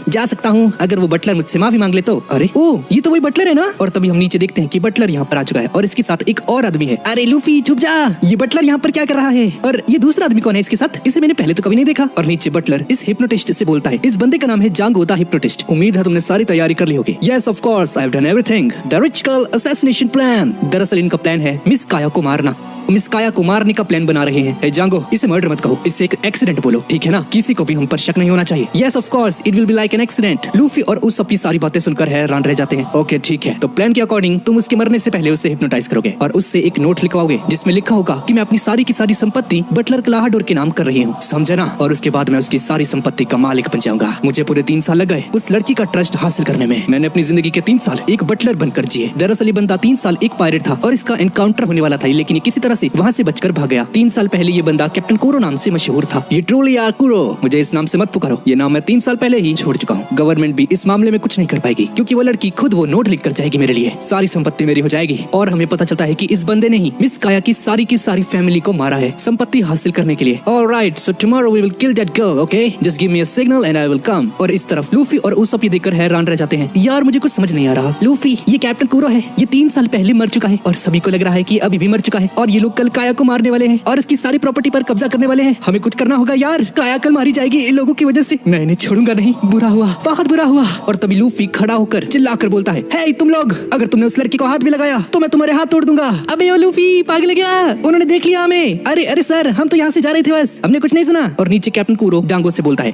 Speaker 1: जा सकता हूँ अगर वो बटलर मुझसे माफी मांग ले तो। अरे ओ, ये तो वही बटलर है ना। और तभी हम नीचे देखते हैं कि बटलर यहाँ पर आ चुका है और इसके साथ एक और आदमी है। अरे लूफी छुप जा, ये बटलर यहाँ पर क्या कर रहा है? और ये दूसरा आदमी कौन है इसके साथ? इसे मैंने पहले तो कभी नहीं देखा। और नीचे बटलर इस हिप्नोटिस्ट से बोलता है। इस बंदे का नाम है जांगो द हिप्नोटिस्ट। उम्मीद है तुमने सारी तैयारी कर ली होगी। Yes of course, I have done everything. The rich girl assassination plan. दरअसल इनका प्लान है मिस काया को मारना। मिस काया को मारने का प्लान बना रहे हैं। ए जांगो, इसे मर्डर मत कहो, इसे एक एक्सीडेंट बोलो, ठीक है ना? किसी को भी हम पर शक नहीं होना चाहिए। Yes of course, it will be like an accident. Luffy और उस सबकी सारी बातें सुनकर हैरान रह जाते हैं। ओके ठीक है, तो प्लान के अकॉर्डिंग तुम उसके मरने से पहले उसे हिप्नोटाइज करोगे और उससे एक नोट लिखवाओगे जिसमें लिखा होगा कि मैं अपनी सारी की सारी संपत्ति बटलर क्लाहाडोर के नाम कर रही हूँ, समझे ना? और उसके बाद मैं उसकी सारी संपत्ति का मालिक बन जाऊंगा। मुझे पूरे 3 साल लग गए उस लड़की का ट्रस्ट हासिल करने में। मैंने अपनी जिंदगी के 3 साल एक बटलर बनकर जिए। दरअसल ये बंदा 3 साल एक पायरेट था और इसका एनकाउंटर होने वाला था, लेकिन ये किसी तरह से वहाँ से बचकर भाग गया। 3 साल पहले ये बंदा कैप्टन कुरो नाम से मशहूर था। ये ट्रोली यार कुरो, मुझे इस नाम से मत पुकारो, ये नाम मैं 3 साल पहले ही छोड़ चुका हूँ। गवर्नमेंट भी इस मामले में कुछ नहीं कर पाएगी क्योंकि वो लड़की खुद वो नोट लिख कर जाएगी मेरे लिए। सारी संपत्ति मेरी हो जाएगी। और हमें पता चलता है कि इस बंदे ने ही मिस काया की सारी फैमिली को मारा है संपत्ति हासिल करने के लिए। Alright, so tomorrow we will kill that girl, okay? Just give me a signal and I will come. और इस तरफ लूफी और उसॉप ये देखकर हैरान रह जाते हैं। यार मुझे कुछ समझ नहीं आ रहा। लूफी, ये कैप्टन कुरो है, ये 3 साल पहले मर चुका है और सभी को लग रहा है कि अभी भी मर चुका है। और ये लोग कल काया को मारने वाले हैं और इसकी सारी प्रॉपर्टी पर कब्जा करने वाले हैं। हमें कुछ करना होगा यार, काया कल मारी जाएगी इन लोगों की वजह से। मैं इन्हें छोड़ूंगा नहीं, बुरा हुआ, बहुत बुरा हुआ। और तभी लूफी खड़ा होकर चिल्लाकर बोलता है, हे तुम लोग, अगर तुमने उस लड़की को हाथ भी लगाया तो मैं तुम्हारे हाथ तोड़ दूंगा। अबे ओ लूफी, पागल है क्या? उन्होंने देख लिया हमें। अरे अरे सर, हम तो यहाँ से जा रहे थे, बस हमने कुछ नहीं सुना। और नीचे कैप्टन कुरो जांगो से बोलता है,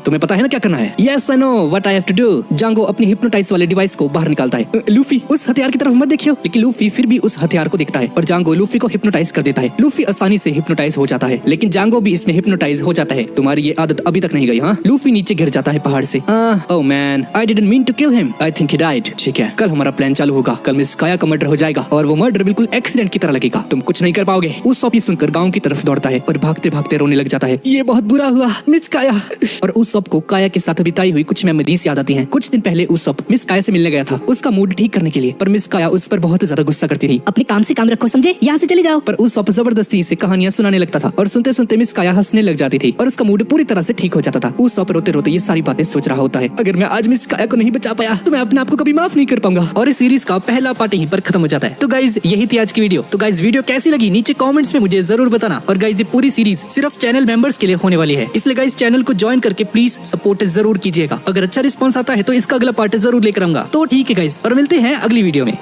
Speaker 1: तुम्हें पता है ना क्या करना है? Yes I know what I have to do. Jango अपनी हिप्नोटाइज वाले डिवाइस को बाहर निकालता है। लूफी, उस हथियार की तरफ मत देखियो। लेकिन लूफी फिर भी उस हथियार को देखता है और जांगो लूफी को हिप्नोटाइज कर देता है। लूफी आसानी से हिप्नोटाइज हो जाता है, लेकिन जांगो भी इसमें हिप्नोटाइज हो जाता है। तुम्हारी ये आदत अभी तक नहीं गई, हाँ? लूफी नीचे गिर जाता है पहाड़ से। Oh man, I didn't mean to kill him, I think he died. ठीक है, कल हमारा प्लान चालू होगा। कल मिस काया का मर्डर हो जाएगा और वो मर्डर बिल्कुल एक्सीडेंट की तरह लगेगा, तुम कुछ नहीं कर पाओगे। उसॉप ये सुनकर गांव की तरफ दौड़ता है और भागते भागते रोने लग जाता है। ये बहुत बुरा हुआ मिस काया। और उसॉप को काया के साथ बिताई हुई कुछ मेमोरीज याद आती हैं। कुछ दिन पहले उसॉप मिस काया से मिलने गया था उसका मूड ठीक करने के लिए, पर मिस काया उस पर बहुत ज्यादा गुस्सा करती थी।
Speaker 3: अपने काम से काम रखो, समझे? यहाँ से चले जाओ।
Speaker 1: पर उसॉप जबरदस्ती से कहानियां सुनाने लगता था और सुनते सुनते मिस काया हंसने लग जाती थी और उसका मूड पूरी तरह से ठीक हो जाता था। उसॉप रोते रोते ये सारी बातें सोच रहा होता है, अगर मैं आज मिस काया को नहीं बचा पाया तो मैं अपने आप को कभी माफ नहीं कर पाऊंगा। और इस सीरीज का पहला पार्ट यहीं पर खत्म हो जाता है। तो गाइज यही थी आज की वीडियो। तो गाइज वीडियो कैसी लगी नीचे कमेंट्स में मुझे जरूर बताना। और गाइज ये पूरी सीरीज सिर्फ चैनल मेंबर्स के लिए होने वाली है, इसलिए गाइज चैनल को ज्वाइन करके प्लीज सपोर्ट जरूर कीजिएगा। अगर अच्छा रिस्पॉन्स आता है तो इसका अगला पार्ट जरूर लेकर आऊंगा। तो ठीक है गाइज, और मिलते हैं अगली वीडियो में।